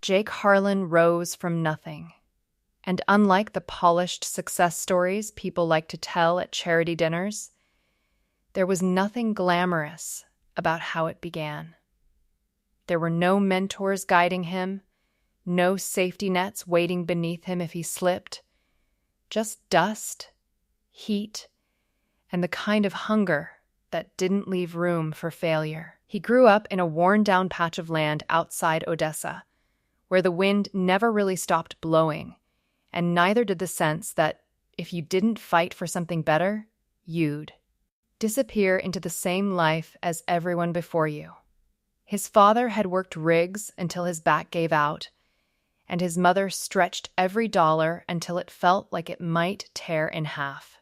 Jake Harlan rose from nothing. And unlike the polished success stories people like to tell at charity dinners, there was nothing glamorous about how it began. There were no mentors guiding him, no safety nets waiting beneath him if he slipped, just dust, heat, and the kind of hunger that didn't leave room for failure. He grew up in a worn-down patch of land outside Odessa, where the wind never really stopped blowing, and neither did the sense that if you didn't fight for something better, you'd disappear into the same life as everyone before you. His father had worked rigs until his back gave out, and his mother stretched every dollar until it felt like it might tear in half.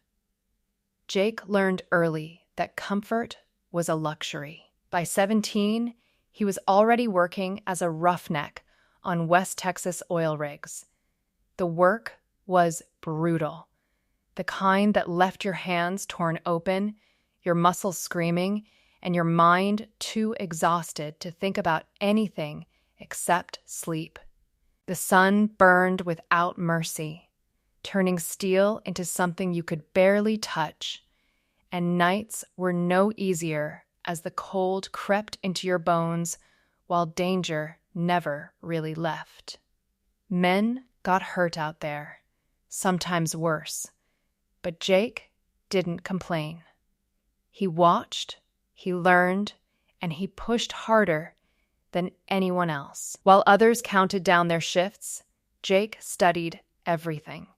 Jake learned early that comfort was a luxury. By 17, he was already working as a roughneck on West Texas oil rigs. The work was brutal, the kind that left your hands torn open, your muscles screaming, and your mind too exhausted to think about anything except sleep. The sun burned without mercy, turning steel into something you could barely touch, and nights were no easier as the cold crept into your bones while danger never really left. Men got hurt out there, sometimes worse, but Jake didn't complain. He watched, he learned, and he pushed harder than anyone else. While others counted down their shifts, Jake studied everything,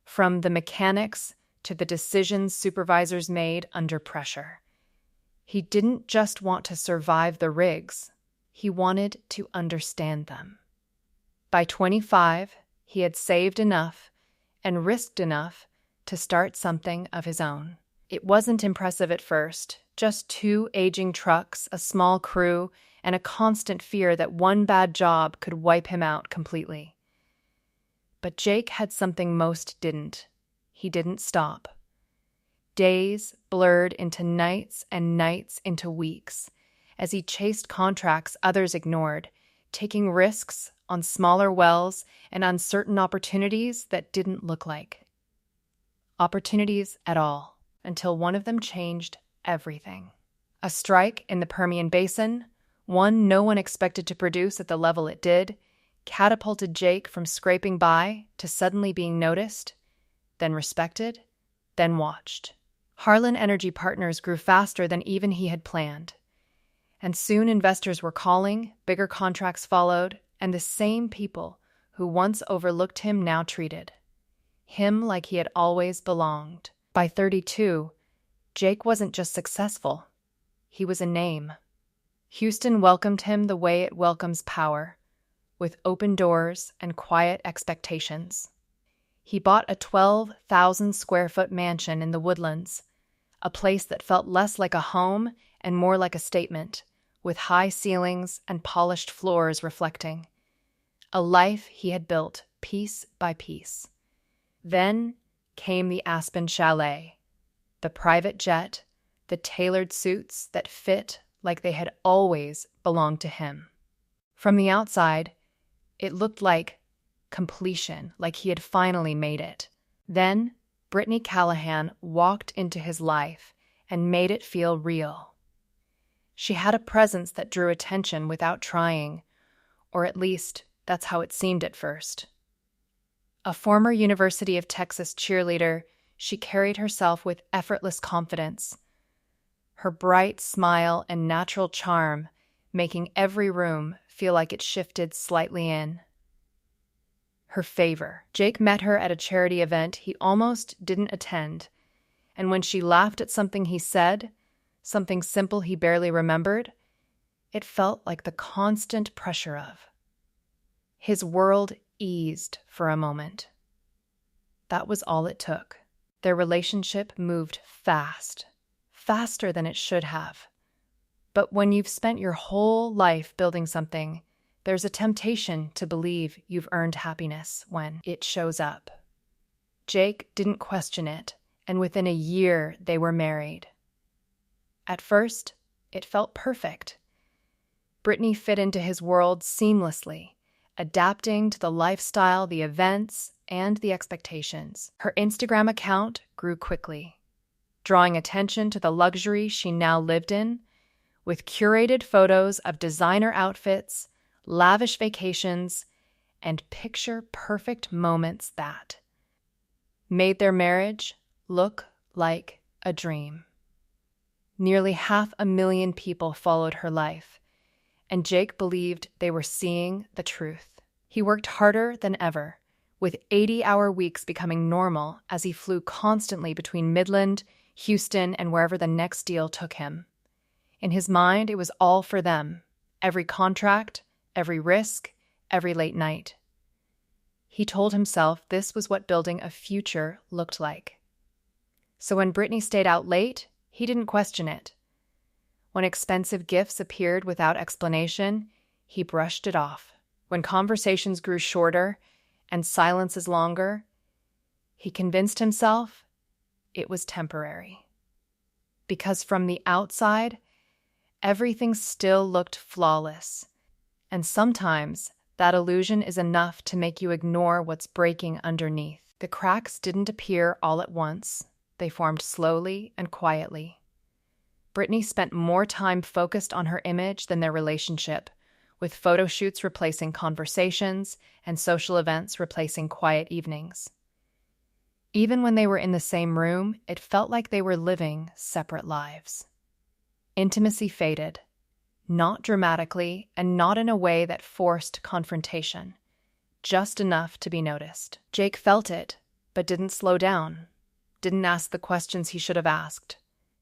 from the mechanics to the decisions supervisors made under pressure. He didn't just want to survive the rigs, he wanted to understand them. By 25, he had saved enough and risked enough to start something of his own. It wasn't impressive at first, just 2 aging trucks, a small crew, and a constant fear that one bad job could wipe him out completely. But Jake had something most didn't. He didn't stop. Days blurred into nights and nights into weeks as he chased contracts others ignored, taking risks on smaller wells and uncertain opportunities that didn't look like opportunities at all, until one of them changed everything. A strike in the Permian Basin, one no one expected to produce at the level it did, catapulted Jake from scraping by to suddenly being noticed, then respected, then watched. Harlan Energy Partners grew faster than even he had planned. And soon investors were calling, bigger contracts followed, and the same people who once overlooked him now treated him like he had always belonged. By 32, Jake wasn't just successful. He was a name. Houston welcomed him the way it welcomes power, with open doors and quiet expectations. He bought a 12,000-square-foot mansion in the Woodlands, a place that felt less like a home and more like a statement, with high ceilings and polished floors reflecting. A life he had built piece by piece. Then came the Aspen Chalet, the private jet, the tailored suits that fit like they had always belonged to him. From the outside, it looked like completion, like he had finally made it. Then Brittany Callahan walked into his life and made it feel real. She had a presence that drew attention without trying, or at least that's how it seemed at first. A former University of Texas cheerleader, she carried herself with effortless confidence, her bright smile and natural charm making every room feel like it shifted slightly in. Her favor. Jake met her at a charity event he almost didn't attend, and when she laughed at something he said, something simple he barely remembered, it felt like the constant pressure of. His world eased for a moment. That was all it took. Their relationship moved fast, faster than it should have. But when you've spent your whole life building something, there's a temptation to believe you've earned happiness when it shows up. Jake didn't question it, and within a year they were married. At first, it felt perfect. Brittany fit into his world seamlessly, adapting to the lifestyle, the events, and the expectations. Her Instagram account grew quickly, drawing attention to the luxury she now lived in, with curated photos of designer outfits, lavish vacations, and picture-perfect moments that made their marriage look like a dream. Nearly 500,000 people followed her life, and Jake believed they were seeing the truth. He worked harder than ever, with 80-hour weeks becoming normal as he flew constantly between Midland, Houston, and wherever the next deal took him. In his mind, it was all for them, every contract, every risk, every late night. He told himself this was what building a future looked like. So when Brittany stayed out late, he didn't question it. When expensive gifts appeared without explanation, he brushed it off. When conversations grew shorter and silences longer, he convinced himself it was temporary. Because from the outside, everything still looked flawless, and sometimes that illusion is enough to make you ignore what's breaking underneath. The cracks didn't appear all at once. They formed slowly and quietly. Brittany spent more time focused on her image than their relationship, with photo shoots replacing conversations and social events replacing quiet evenings. Even when they were in the same room, it felt like they were living separate lives. Intimacy faded, not dramatically and not in a way that forced confrontation, just enough to be noticed. Jake felt it, but didn't slow down, didn't ask the questions he should have asked.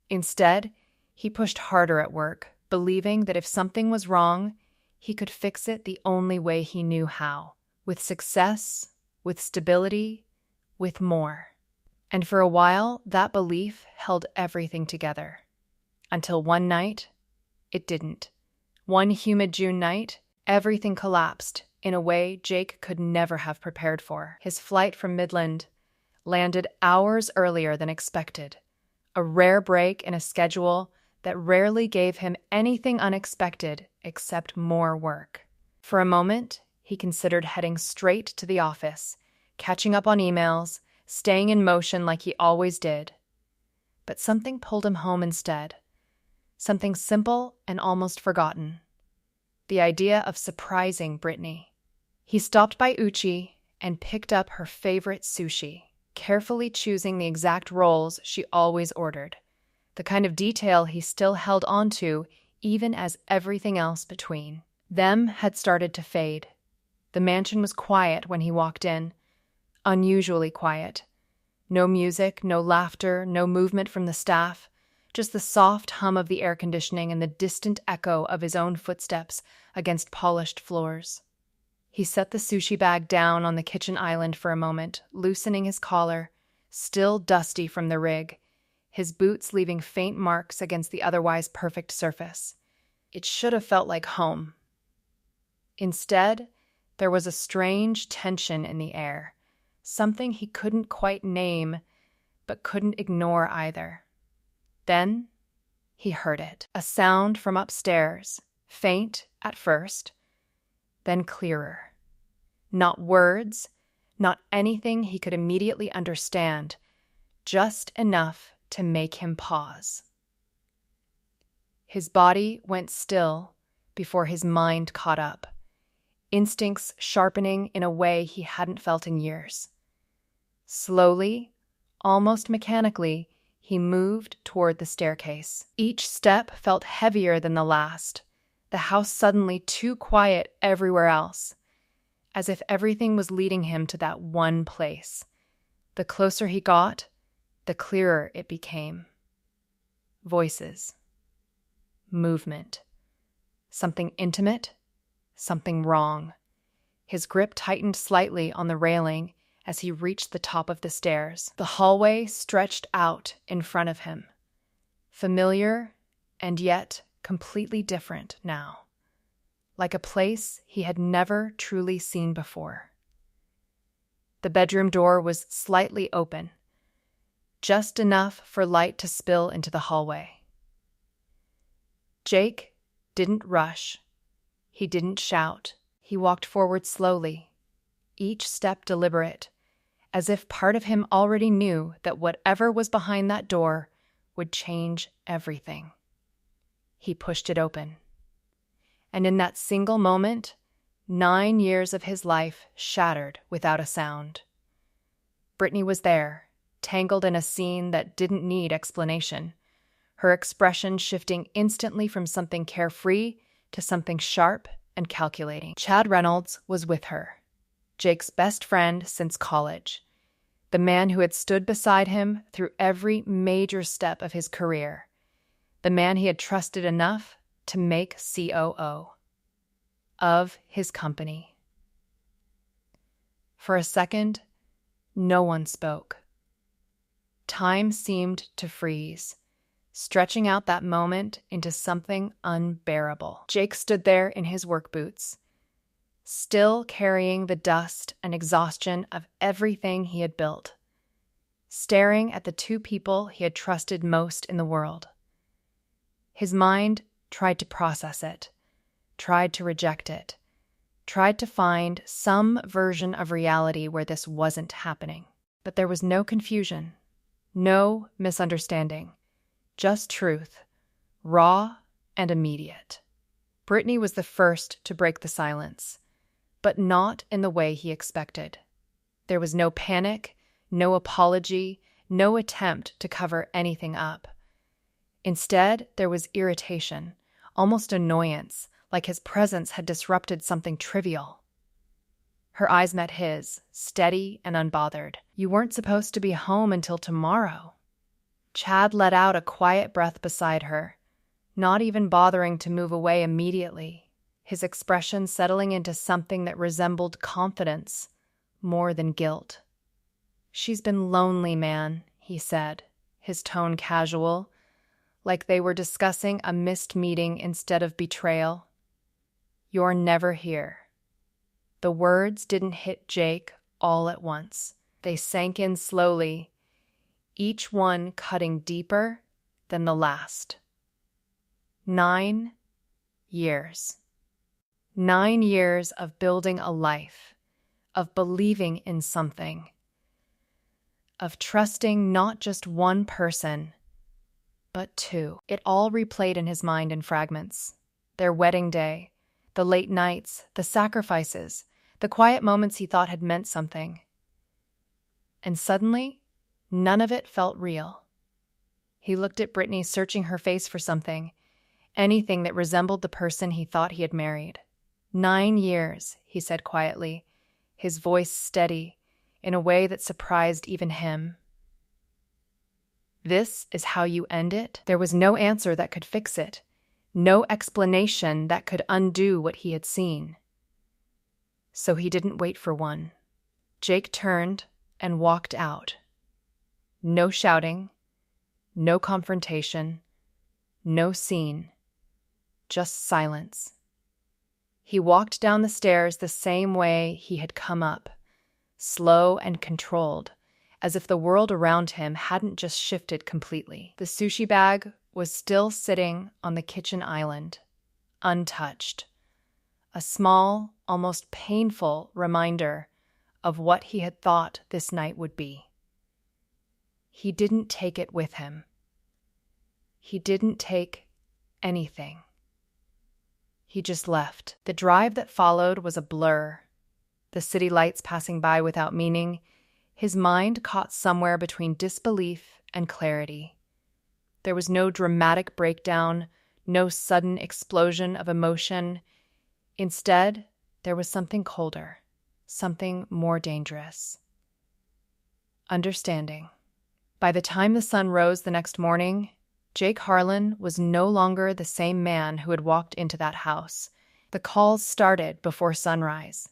Instead, he pushed harder at work, believing that if something was wrong, he could fix it the only way he knew how, with success, with stability, with more. And for a while, that belief held everything together. Until one night, it didn't. One humid June night, everything collapsed in a way Jake could never have prepared for. His flight from Midland landed hours earlier than expected, a rare break in a schedule that rarely gave him anything unexpected except more work. For a moment, he considered heading straight to the office, catching up on emails, staying in motion like he always did. But something pulled him home instead. Something simple and almost forgotten. The idea of surprising Brittany. He stopped by Uchi and picked up her favorite sushi, carefully choosing the exact rolls she always ordered, the kind of detail he still held onto even as everything else between them had started to fade. The mansion was quiet when he walked in, unusually quiet. No music, no laughter, no movement from the staff, just the soft hum of the air conditioning and the distant echo of his own footsteps against polished floors. He set the sushi bag down on the kitchen island for a moment, loosening his collar, still dusty from the rig, his boots leaving faint marks against the otherwise perfect surface. It should have felt like home. Instead, there was a strange tension in the air, something he couldn't quite name, but couldn't ignore either. Then he heard it, a sound from upstairs, faint at first, then clearer. Not words, not anything he could immediately understand, just enough to make him pause. His body went still before his mind caught up, instincts sharpening in a way he hadn't felt in years. Slowly, almost mechanically, he moved toward the staircase. Each step felt heavier than the last, the house suddenly too quiet everywhere else, as if everything was leading him to that one place. The closer he got, the clearer it became. Voices. Movement. Something intimate, something wrong. His grip tightened slightly on the railing as he reached the top of the stairs. The hallway stretched out in front of him. Familiar and yet completely different now. Like a place he had never truly seen before. The bedroom door was slightly open, just enough for light to spill into the hallway. Jake didn't rush. He didn't shout. He walked forward slowly, each step deliberate, as if part of him already knew that whatever was behind that door would change everything. He pushed it open. And in that single moment, 9 years of his life shattered without a sound. Brittany was there, tangled in a scene that didn't need explanation, her expression shifting instantly from something carefree to something sharp and calculating. Chad Reynolds was with her, Jake's best friend since college, the man who had stood beside him through every major step of his career, the man he had trusted enough to make COO of his company. For a second, no one spoke. Time seemed to freeze, stretching out that moment into something unbearable. Jake stood there in his work boots, still carrying the dust and exhaustion of everything he had built, staring at the two people he had trusted most in the world. His mind tried to process it, tried to reject it, tried to find some version of reality where this wasn't happening. But there was no confusion, no misunderstanding, just truth, raw and immediate. Brittany was the first to break the silence, but not in the way he expected. There was no panic, no apology, no attempt to cover anything up. Instead, there was irritation, almost annoyance, like his presence had disrupted something trivial. Her eyes met his, steady and unbothered. "You weren't supposed to be home until tomorrow." Chad let out a quiet breath beside her, not even bothering to move away immediately, his expression settling into something that resembled confidence more than guilt. "She's been lonely, man," he said, his tone casual, like they were discussing a missed meeting instead of betrayal. "You're never here." The words didn't hit Jake all at once. They sank in slowly, each one cutting deeper than the last. 9 years. 9 years of building a life, of believing in something, of trusting not just one person, but two. It all replayed in his mind in fragments. Their wedding day, the late nights, the sacrifices, the quiet moments he thought had meant something. And suddenly, none of it felt real. He looked at Brittany, searching her face for something, anything that resembled the person he thought he had married. 9 years, he said quietly, his voice steady, in a way that surprised even him. "This is how you end it?" There was no answer that could fix it, no explanation that could undo what he had seen. So he didn't wait for one. Jake turned and walked out. No shouting, no confrontation, no scene, just silence. He walked down the stairs the same way he had come up, slow and controlled, as if the world around him hadn't just shifted completely. The sushi bag was still sitting on the kitchen island, untouched. A small, almost painful reminder of what he had thought this night would be. He didn't take it with him. He didn't take anything. He just left. The drive that followed was a blur. The city lights passing by without meaning, his mind caught somewhere between disbelief and clarity. There was no dramatic breakdown, no sudden explosion of emotion. Instead, there was something colder, something more dangerous. Understanding. By the time the sun rose the next morning, Jake Harlan was no longer the same man who had walked into that house. The calls started before sunrise.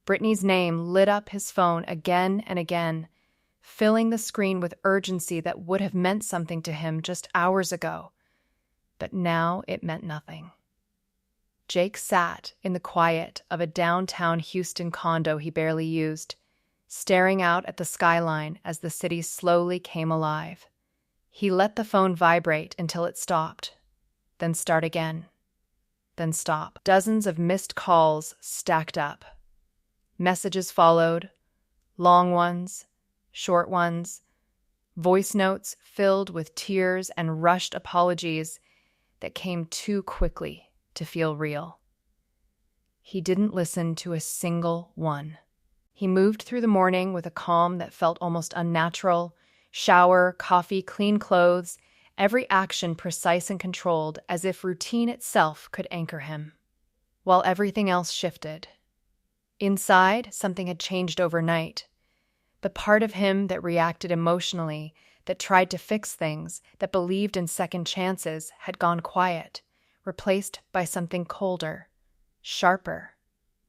Brittany's name lit up his phone again and again, filling the screen with urgency that would have meant something to him just hours ago. But now it meant nothing. Jake sat in the quiet of a downtown Houston condo he barely used, staring out at the skyline as the city slowly came alive. He let the phone vibrate until it stopped, then start again. then stop. Dozens of missed calls stacked up. Messages followed, long ones, short ones, voice notes filled with tears and rushed apologies that came too quickly to feel real. He didn't listen to a single one. He moved through the morning with a calm that felt almost unnatural. Shower, coffee, clean clothes, every action precise and controlled, as if routine itself could anchor him. While everything else shifted. Inside, something had changed overnight. The part of him that reacted emotionally, that tried to fix things, that believed in second chances, had gone quiet, replaced by something colder, sharper,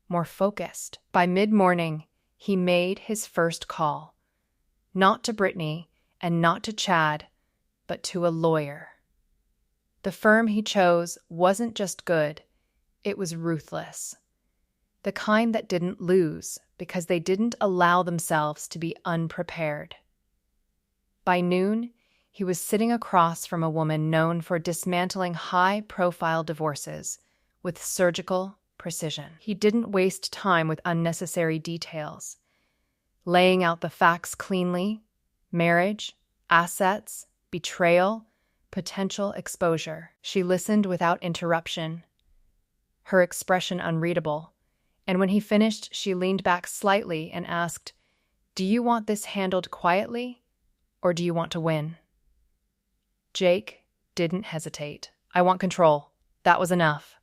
more focused. By mid-morning, he made his first call. Not to Brittany and not to Chad, but to a lawyer. The firm he chose wasn't just good, it was ruthless. The kind that didn't lose because they didn't allow themselves to be unprepared. By noon, he was sitting across from a woman known for dismantling high-profile divorces with surgical precision. He didn't waste time with unnecessary details, laying out the facts cleanly: marriage, assets, betrayal, potential exposure. She listened without interruption, her expression unreadable, and when he finished, she leaned back slightly and asked, "Do you want this handled quietly, or do you want to win?" Jake didn't hesitate. "I want control." That was enough.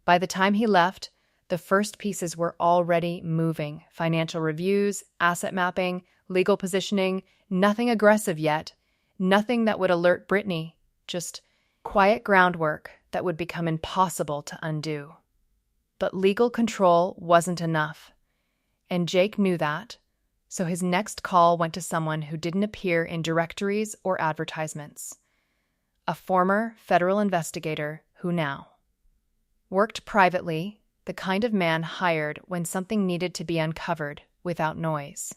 By the time he left, the first pieces were already moving. Financial reviews, asset mapping, legal positioning, nothing aggressive yet, nothing that would alert Brittany, just quiet groundwork that would become impossible to undo. But legal control wasn't enough, and Jake knew that, so his next call went to someone who didn't appear in directories or advertisements. A former federal investigator who now worked privately, the kind of man hired when something needed to be uncovered without noise.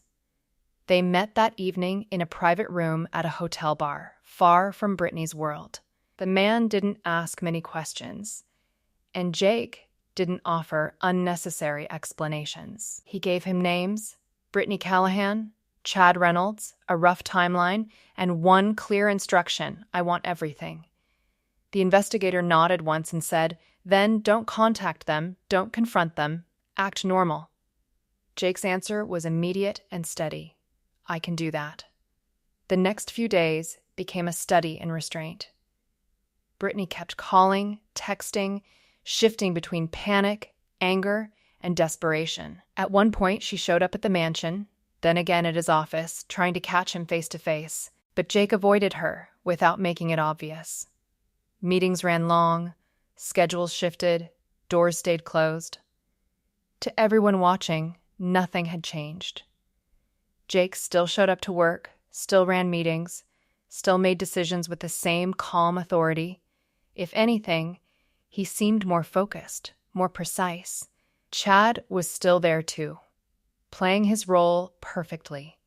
They met that evening in a private room at a hotel bar, far from Brittany's world. The man didn't ask many questions, and Jake didn't offer unnecessary explanations. He gave him names: Brittany Callahan, Chad Reynolds, a rough timeline, and one clear instruction: I want everything. The investigator nodded once and said, "Then don't contact them, don't confront them, act normal." Jake's answer was immediate and steady: "I can do that." The next few days became a study in restraint. Brittany kept calling, texting, shifting between panic, anger, and desperation. At one point, she showed up at the mansion, then again at his office, trying to catch him face to face, but Jake avoided her without making it obvious. Meetings ran long, schedules shifted, doors stayed closed. To everyone watching, nothing had changed. Jake still showed up to work, still ran meetings, still made decisions with the same calm authority. If anything, he seemed more focused, more precise. Chad was still there too, playing his role perfectly,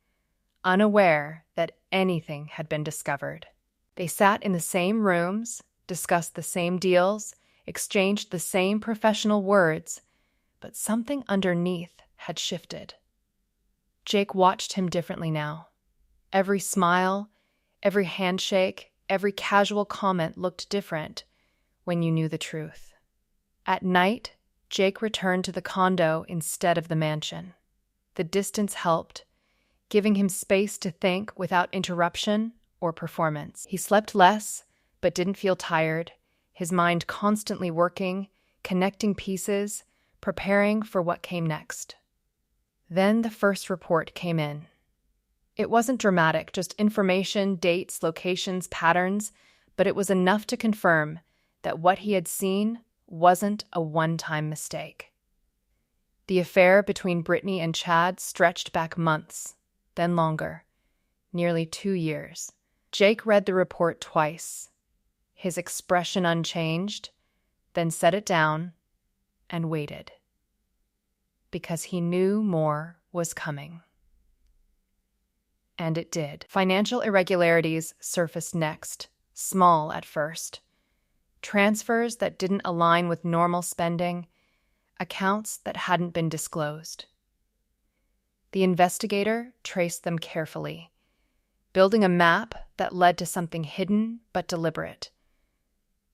unaware that anything had been discovered. They sat in the same rooms, discussed the same deals, exchanged the same professional words, but something underneath had shifted. Jake watched him differently now. Every smile, every handshake, every casual comment looked different when you knew the truth. At night, Jake returned to the condo instead of the mansion. The distance helped, giving him space to think without interruption or performance. He slept less, but didn't feel tired, his mind constantly working, connecting pieces, preparing for what came next. Then the first report came in. It wasn't dramatic, just information, dates, locations, patterns, but it was enough to confirm that what he had seen wasn't a one-time mistake. The affair between Brittany and Chad stretched back months, then longer, nearly 2 years. Jake read the report twice, his expression unchanged, then set it down and waited. Because he knew more was coming. And it did. Financial irregularities surfaced next, small at first. transfers that didn't align with normal spending, accounts that hadn't been disclosed. The investigator traced them carefully, building a map that led to something hidden but deliberate.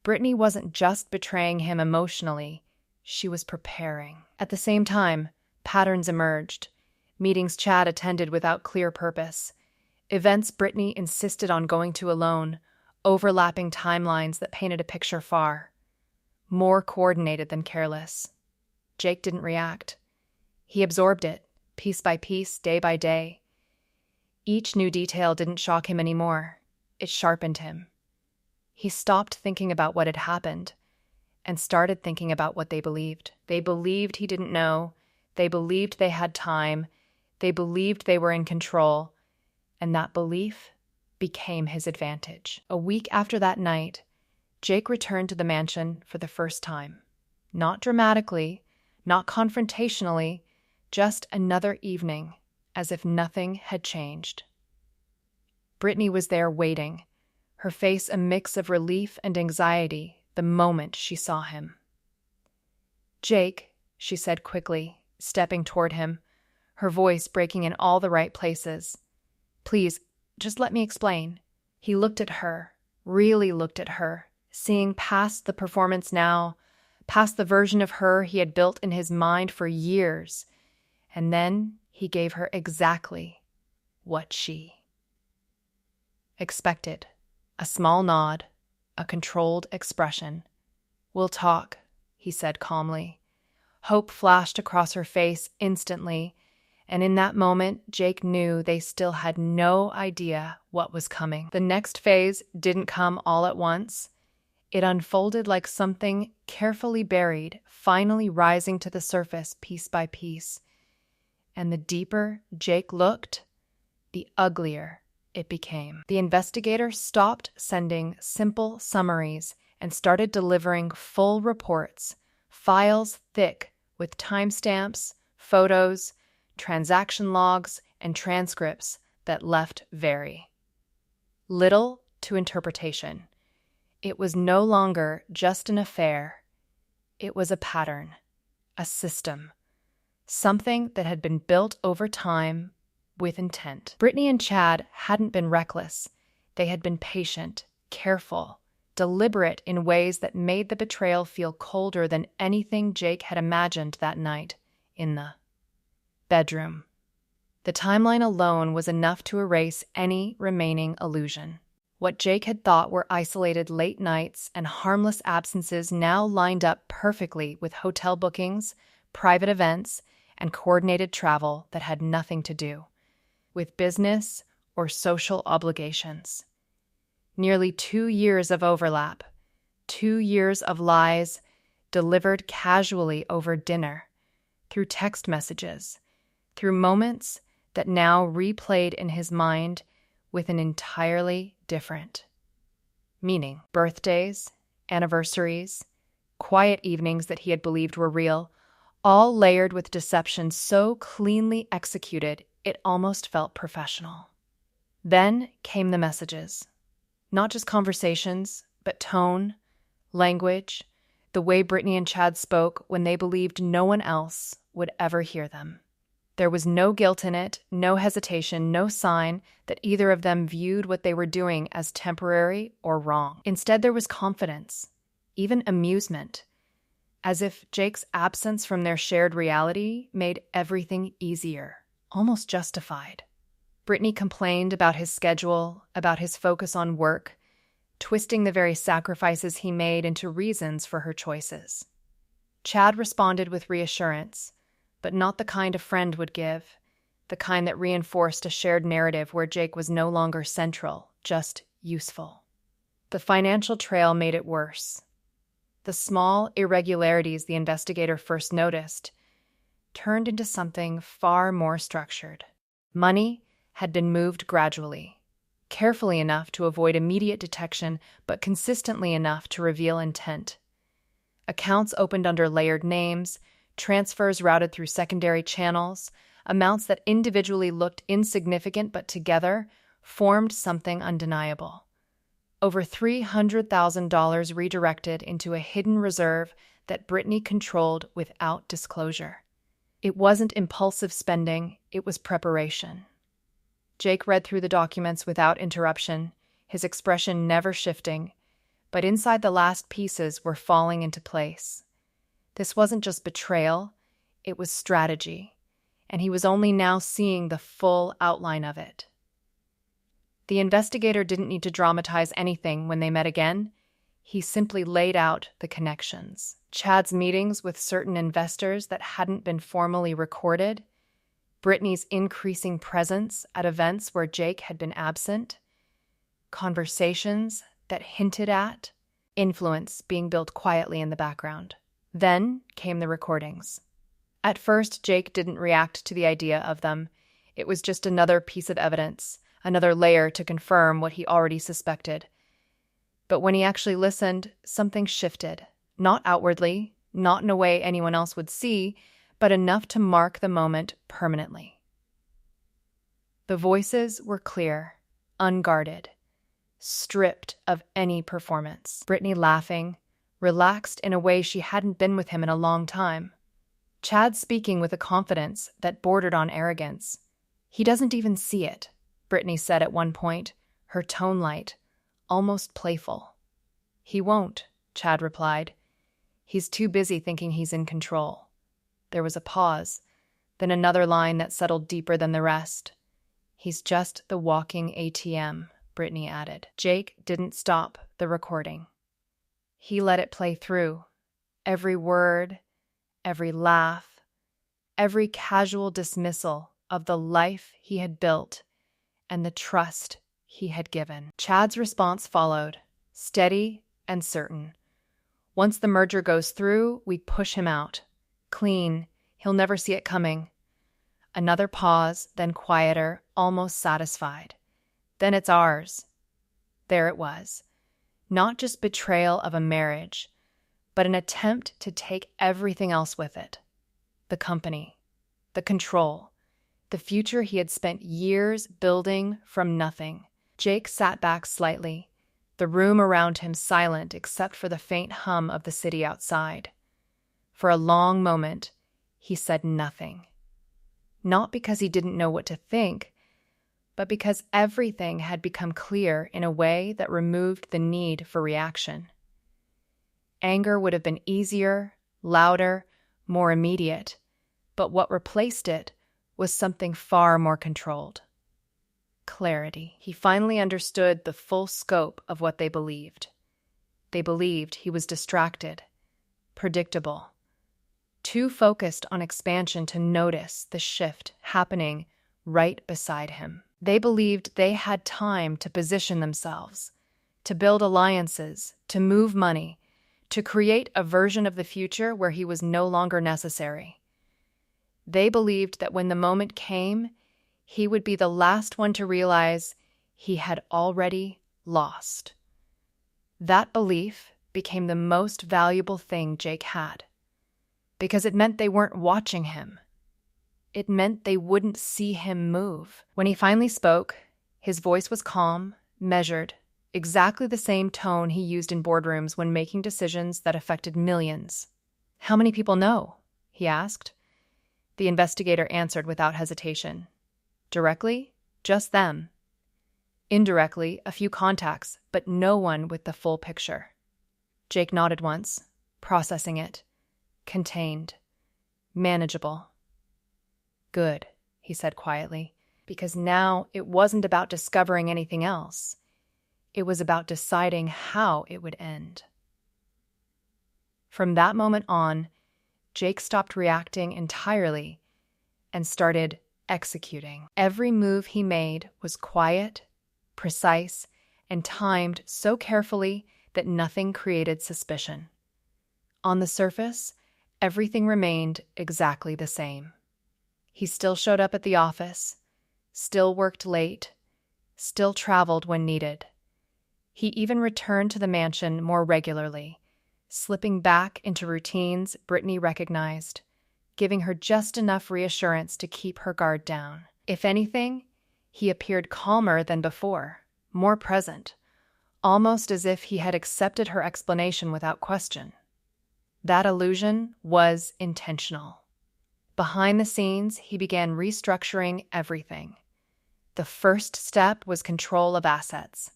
Brittany wasn't just betraying him emotionally, she was preparing. At the same time, patterns emerged, meetings Chad attended without clear purpose, events Brittany insisted on going to alone, overlapping timelines that painted a picture far more coordinated than careless. Jake didn't react. He absorbed it, piece by piece, day by day. Each new detail didn't shock him anymore. It sharpened him. He stopped thinking about what had happened and started thinking about what they believed. They believed he didn't know. They believed they had time. They believed they were in control. And that belief became his advantage. A week after that night, Jake returned to the mansion for the first time. Not dramatically, not confrontationally, just another evening, as if nothing had changed. Brittany was there waiting, her face a mix of relief and anxiety the moment she saw him. "Jake," she said quickly, stepping toward him, her voice breaking in all the right places. "Please, just let me explain." He looked at her, really looked at her, seeing past the performance now, past the version of her he had built in his mind for years, and then he gave her exactly what she expected. A small nod, a controlled expression. "We'll talk," he said calmly. Hope flashed across her face instantly, and in that moment, Jake knew they still had no idea what was coming. The next phase didn't come all at once. It unfolded like something carefully buried, finally rising to the surface piece by piece. And the deeper Jake looked, the uglier it became. The investigator stopped sending simple summaries and started delivering full reports, files thick with timestamps, photos, transaction logs, and transcripts that left very little to interpretation. It was no longer just an affair. It was a pattern, a system, something that had been built over time with intent. Brittany and Chad hadn't been reckless. They had been patient, careful, deliberate in ways that made the betrayal feel colder than anything Jake had imagined that night in the bedroom. The timeline alone was enough to erase any remaining illusion. What Jake had thought were isolated late nights and harmless absences now lined up perfectly with hotel bookings, private events, and coordinated travel that had nothing to do with business or social obligations. Nearly 2 years of overlap, 2 years of lies delivered casually over dinner, through text messages, through moments that now replayed in his mind with an entirely different meaning. Birthdays, anniversaries, quiet evenings that he had believed were real, all layered with deception so cleanly executed it almost felt professional. Then came the messages. Not just conversations, but tone, language, the way Brittany and Chad spoke when they believed no one else would ever hear them. There was no guilt in it, no hesitation, no sign that either of them viewed what they were doing as temporary or wrong. Instead, there was confidence, even amusement, as if Jake's absence from their shared reality made everything easier, almost justified. Brittany complained about his schedule, about his focus on work, twisting the very sacrifices he made into reasons for her choices. Chad responded with reassurance, but not the kind a friend would give, the kind that reinforced a shared narrative where Jake was no longer central, just useful. The financial trail made it worse. The small irregularities the investigator first noticed turned into something far more structured. Money had been moved gradually, carefully enough to avoid immediate detection, but consistently enough to reveal intent. Accounts opened under layered names, transfers routed through secondary channels, amounts that individually looked insignificant but together formed something undeniable. Over $300,000 redirected into a hidden reserve that Brittany controlled without disclosure. It wasn't impulsive spending, it was preparation. Jake read through the documents without interruption, his expression never shifting, but inside the last pieces were falling into place. This wasn't just betrayal, it was strategy, and he was only now seeing the full outline of it. The investigator didn't need to dramatize anything when they met again. He simply laid out the connections. Chad's meetings with certain investors that hadn't been formally recorded, Brittany's increasing presence at events where Jake had been absent, conversations that hinted at influence being built quietly in the background. Then came the recordings. At first, Jake didn't react to the idea of them. It was just another piece of evidence, another layer to confirm what he already suspected. But when he actually listened, something shifted. Not outwardly, not in a way anyone else would see, but enough to mark the moment permanently. The voices were clear, unguarded, stripped of any performance. Brittany laughing, relaxed in a way she hadn't been with him in a long time. Chad speaking with a confidence that bordered on arrogance. "He doesn't even see it," Brittany said at one point, her tone light, almost playful. "He won't," Chad replied. "He's too busy thinking he's in control." There was a pause, then another line that settled deeper than the rest. "He's just the walking ATM," Brittany added. Jake didn't stop the recording. He let it play through. Every word, every laugh, every casual dismissal of the life he had built and the trust he had given. Chad's response followed, steady and certain. "Once the merger goes through, we push him out. Clean. He'll never see it coming." Another pause, then quieter, almost satisfied. "Then it's ours." There it was. Not just betrayal of a marriage, but an attempt to take everything else with it. The company, the control, the future he had spent years building from nothing. Jake sat back slightly, the room around him silent except for the faint hum of the city outside. For a long moment, he said nothing. Not because he didn't know what to think, but because everything had become clear in a way that removed the need for reaction. Anger would have been easier, louder, more immediate, but what replaced it was something far more controlled. Clarity. He finally understood the full scope of what they believed. They believed he was distracted, predictable, too focused on expansion to notice the shift happening right beside him. They believed they had time to position themselves, to build alliances, to move money, to create a version of the future where he was no longer necessary. They believed that when the moment came, he would be the last one to realize he had already lost. That belief became the most valuable thing Jake had, because it meant they weren't watching him. It meant they wouldn't see him move. When he finally spoke, his voice was calm, measured, exactly the same tone he used in boardrooms when making decisions that affected millions. "How many people know?" he asked. The investigator answered without hesitation. "Directly, just them. Indirectly, a few contacts, but no one with the full picture." Jake nodded once, processing it. Contained. Manageable. "Good," he said quietly, because now it wasn't about discovering anything else. It was about deciding how it would end. From that moment on, Jake stopped reacting entirely and started executing. Every move he made was quiet, precise, and timed so carefully that nothing created suspicion. On the surface, everything remained exactly the same. He still showed up at the office, still worked late, still traveled when needed. He even returned to the mansion more regularly, slipping back into routines Brittany recognized, giving her just enough reassurance to keep her guard down. If anything, he appeared calmer than before, more present, almost as if he had accepted her explanation without question. That illusion was intentional. Behind the scenes, he began restructuring everything. The first step was control of assets.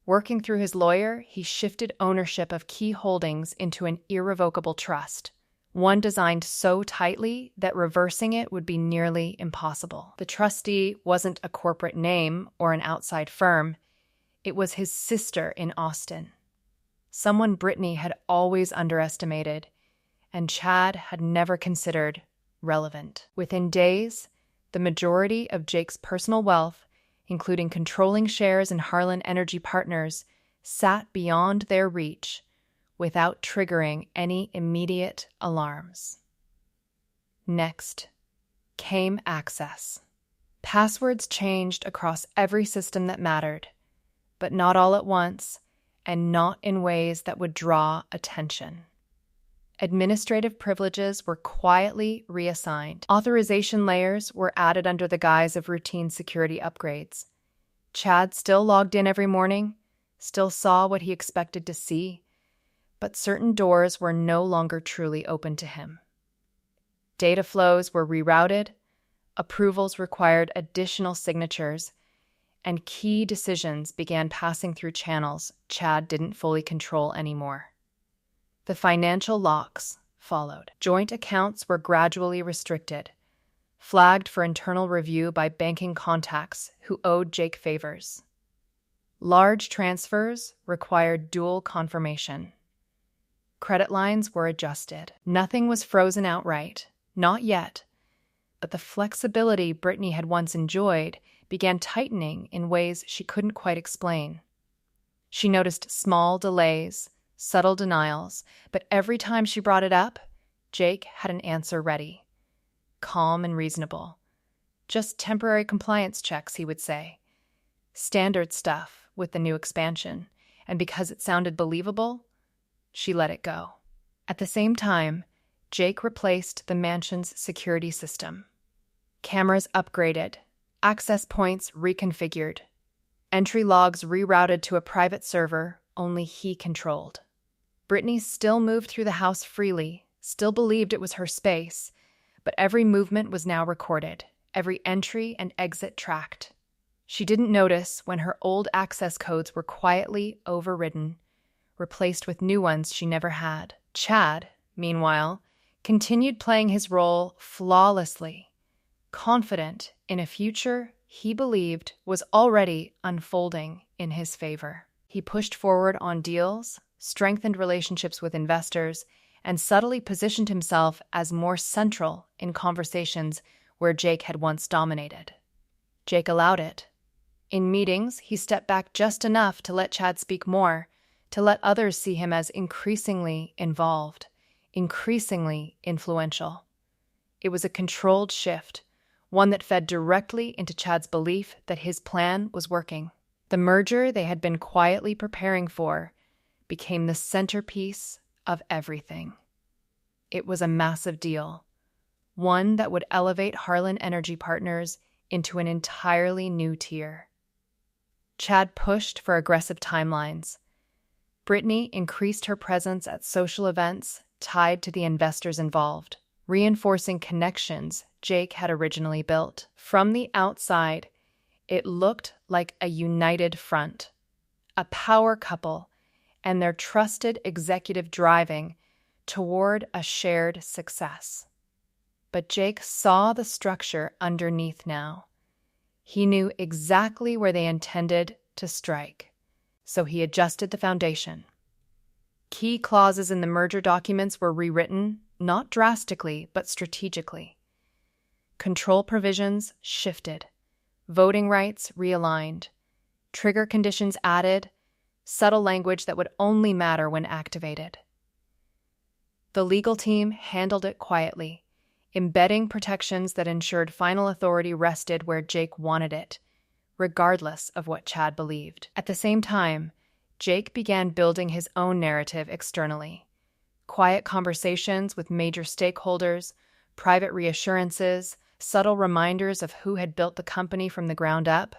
Working through his lawyer, he shifted ownership of key holdings into an irrevocable trust, one designed so tightly that reversing it would be nearly impossible. The trustee wasn't a corporate name or an outside firm. It was his sister in Austin, someone Brittany had always underestimated, and Chad had never considered relevant. Within days, the majority of Jake's personal wealth, including controlling shares in Harlan Energy Partners, sat beyond their reach without triggering any immediate alarms. Next came access. Passwords changed across every system that mattered, but not all at once, and not in ways that would draw attention. Administrative privileges were quietly reassigned. Authorization layers were added under the guise of routine security upgrades. Chad still logged in every morning, still saw what he expected to see, but certain doors were no longer truly open to him. Data flows were rerouted, approvals required additional signatures, and key decisions began passing through channels Chad didn't fully control anymore. The financial locks followed. Joint accounts were gradually restricted, flagged for internal review by banking contacts who owed Jake favors. Large transfers required dual confirmation. Credit lines were adjusted. Nothing was frozen outright, not yet, but the flexibility Brittany had once enjoyed began tightening in ways she couldn't quite explain. She noticed small delays, subtle denials, but every time she brought it up, Jake had an answer ready. Calm and reasonable. Just temporary compliance checks, he would say. Standard stuff with the new expansion, and because it sounded believable, she let it go. At the same time, Jake replaced the mansion's security system. Cameras upgraded, access points reconfigured, entry logs rerouted to a private server only he controlled. Brittany still moved through the house freely, still believed it was her space, but every movement was now recorded, every entry and exit tracked. She didn't notice when her old access codes were quietly overridden, replaced with new ones she never had. Chad, meanwhile, continued playing his role flawlessly, confident in a future he believed was already unfolding in his favor. He pushed forward on deals, strengthened relationships with investors, and subtly positioned himself as more central in conversations where Jake had once dominated. Jake allowed it. In meetings, he stepped back just enough to let Chad speak more, to let others see him as increasingly involved, increasingly influential. It was a controlled shift, one that fed directly into Chad's belief that his plan was working. The merger they had been quietly preparing for became the centerpiece of everything. It was a massive deal, one that would elevate Harlan Energy Partners into an entirely new tier. Chad pushed for aggressive timelines. Brittany increased her presence at social events tied to the investors involved, reinforcing connections Jake had originally built. From the outside, it looked like a united front, a power couple, and their trusted executive driving toward a shared success. But Jake saw the structure underneath now. He knew exactly where they intended to strike, so he adjusted the foundation. Key clauses in the merger documents were rewritten, not drastically, but strategically. Control provisions shifted, voting rights realigned, trigger conditions added, subtle language that would only matter when activated. The legal team handled it quietly, embedding protections that ensured final authority rested where Jake wanted it, regardless of what Chad believed. At the same time, Jake began building his own narrative externally. Quiet conversations with major stakeholders, private reassurances, subtle reminders of who had built the company from the ground up.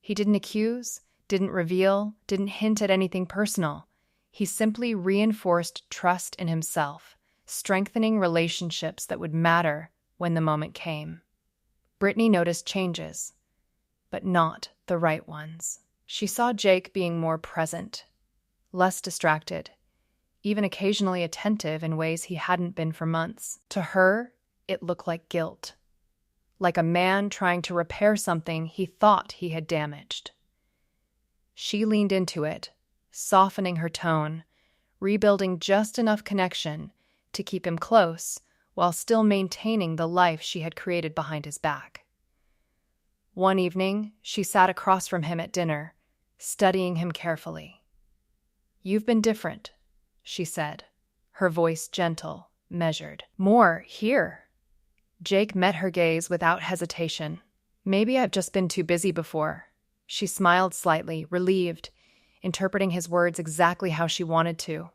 He didn't accuse, didn't reveal, didn't hint at anything personal. He simply reinforced trust in himself, strengthening relationships that would matter when the moment came. Brittany noticed changes, but not the right ones. She saw Jake being more present, less distracted, even occasionally attentive in ways he hadn't been for months. To her, it looked like guilt, like a man trying to repair something he thought he had damaged. She leaned into it, softening her tone, rebuilding just enough connection to keep him close while still maintaining the life she had created behind his back. One evening, she sat across from him at dinner, studying him carefully. "You've been different," she said, her voice gentle, measured. "More here." Jake met her gaze without hesitation. "Maybe I've just been too busy before." She smiled slightly, relieved, interpreting his words exactly how she wanted to.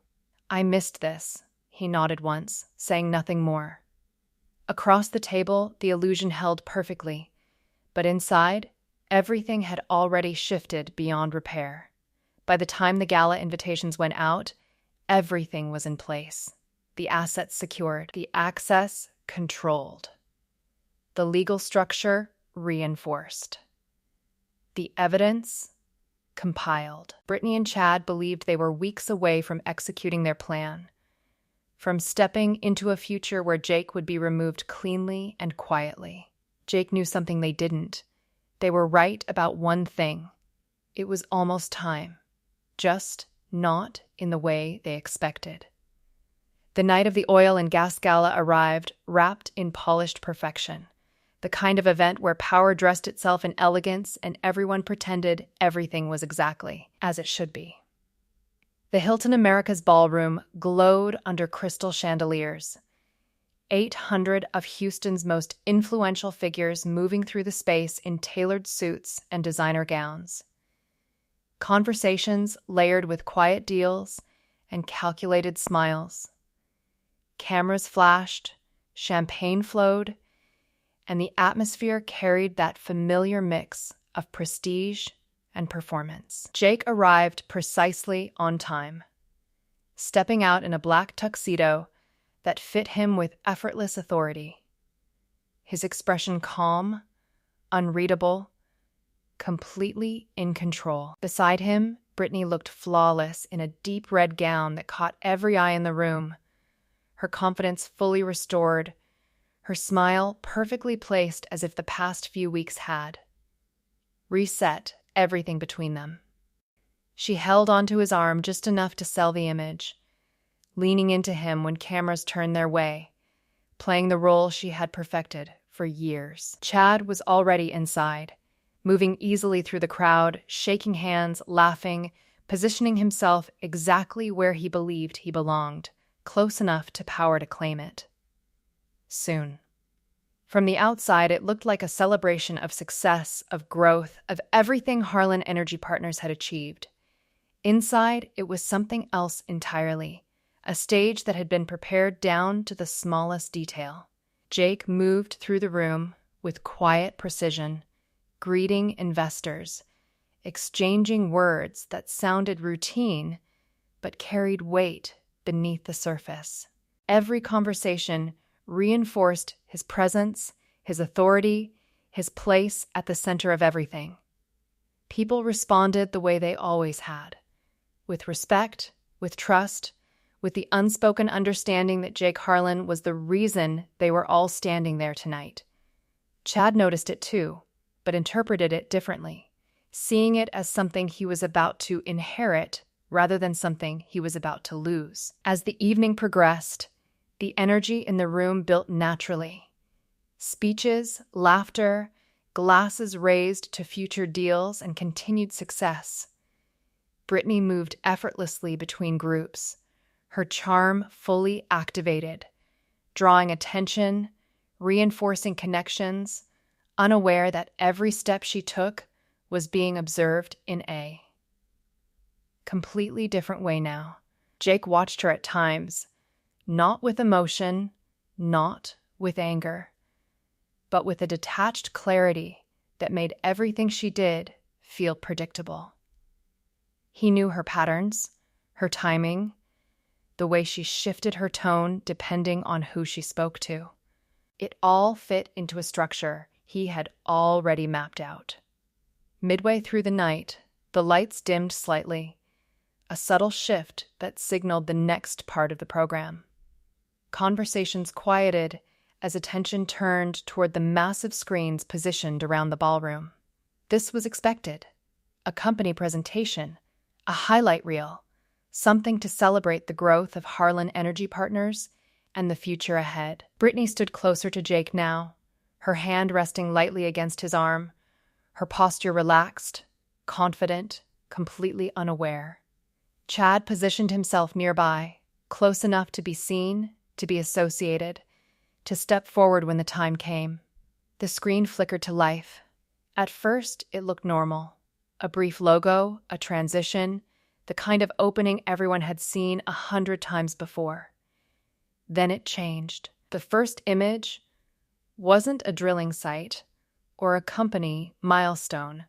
"I missed this," he nodded once, saying nothing more. Across the table, the illusion held perfectly, but inside, everything had already shifted beyond repair. By the time the gala invitations went out, everything was in place. The assets secured, the access controlled, the legal structure reinforced, the evidence compiled. Brittany and Chad believed they were weeks away from executing their plan, from stepping into a future where Jake would be removed cleanly and quietly. Jake knew something they didn't. They were right about one thing. It was almost time, just not in the way they expected. The night of the Oil and Gas Gala arrived, wrapped in polished perfection, the kind of event where power dressed itself in elegance and everyone pretended everything was exactly as it should be. The Hilton Americas ballroom glowed under crystal chandeliers. 800 of Houston's most influential figures moving through the space in tailored suits and designer gowns. Conversations layered with quiet deals and calculated smiles. Cameras flashed, champagne flowed, and the atmosphere carried that familiar mix of prestige and performance. Jake arrived precisely on time, stepping out in a black tuxedo that fit him with effortless authority. His expression calm, unreadable, completely in control. Beside him, Brittany looked flawless in a deep red gown that caught every eye in the room, her confidence fully restored, her smile perfectly placed as if the past few weeks had reset everything between them. She held onto his arm just enough to sell the image, leaning into him when cameras turned their way, playing the role she had perfected for years. Chad was already inside, moving easily through the crowd, shaking hands, laughing, positioning himself exactly where he believed he belonged, close enough to power to claim it. Soon. From the outside, it looked like a celebration of success, of growth, of everything Harlan Energy Partners had achieved. Inside, it was something else entirely, a stage that had been prepared down to the smallest detail. Jake moved through the room with quiet precision, greeting investors, exchanging words that sounded routine but carried weight beneath the surface. Every conversation reinforced his presence, his authority, his place at the center of everything. People responded the way they always had, with respect, with trust, with the unspoken understanding that Jake Harlan was the reason they were all standing there tonight. Chad noticed it too, but interpreted it differently, seeing it as something he was about to inherit rather than something he was about to lose. As the evening progressed, the energy in the room built naturally. Speeches, laughter, glasses raised to future deals and continued success. Brittany moved effortlessly between groups, her charm fully activated, drawing attention, reinforcing connections, unaware that every step she took was being observed in a completely different way now. Jake watched her at times, not with emotion, not with anger, but with a detached clarity that made everything she did feel predictable. He knew her patterns, her timing, the way she shifted her tone depending on who she spoke to. It all fit into a structure he had already mapped out. Midway through the night, the lights dimmed slightly, a subtle shift that signaled the next part of the program. Conversations quieted as attention turned toward the massive screens positioned around the ballroom. This was expected. A company presentation, a highlight reel, something to celebrate the growth of Harlan Energy Partners and the future ahead. Brittany stood closer to Jake now, her hand resting lightly against his arm, her posture relaxed, confident, completely unaware. Chad positioned himself nearby, close enough to be seen, to be associated, to step forward when the time came. The screen flickered to life. At first, it looked normal. A brief logo, a transition, the kind of opening everyone had seen 100 times before. Then it changed. The first image wasn't a drilling site or a company milestone.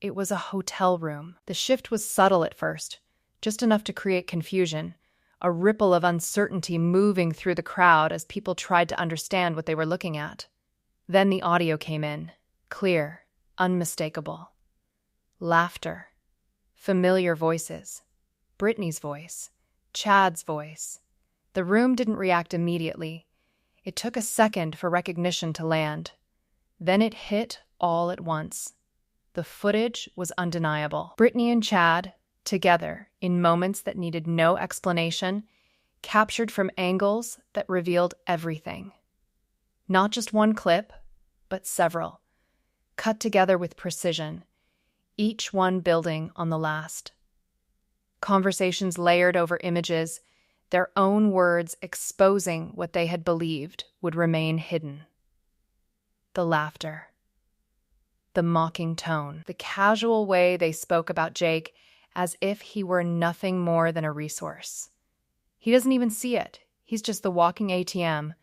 It was a hotel room. The shift was subtle at first, just enough to create confusion, a ripple of uncertainty moving through the crowd as people tried to understand what they were looking at. Then the audio came in, clear, unmistakable. Laughter. Familiar voices. Brittany's voice. Chad's voice. The room didn't react immediately. It took a second for recognition to land. Then it hit all at once. The footage was undeniable. Brittany and Chad, together, in moments that needed no explanation, captured from angles that revealed everything. Not just one clip, but several, cut together with precision, each one building on the last. Conversations layered over images, their own words exposing what they had believed would remain hidden. The laughter. The mocking tone. The casual way they spoke about Jake as if he were nothing more than a resource. He doesn't even see it. He's just the walking ATM.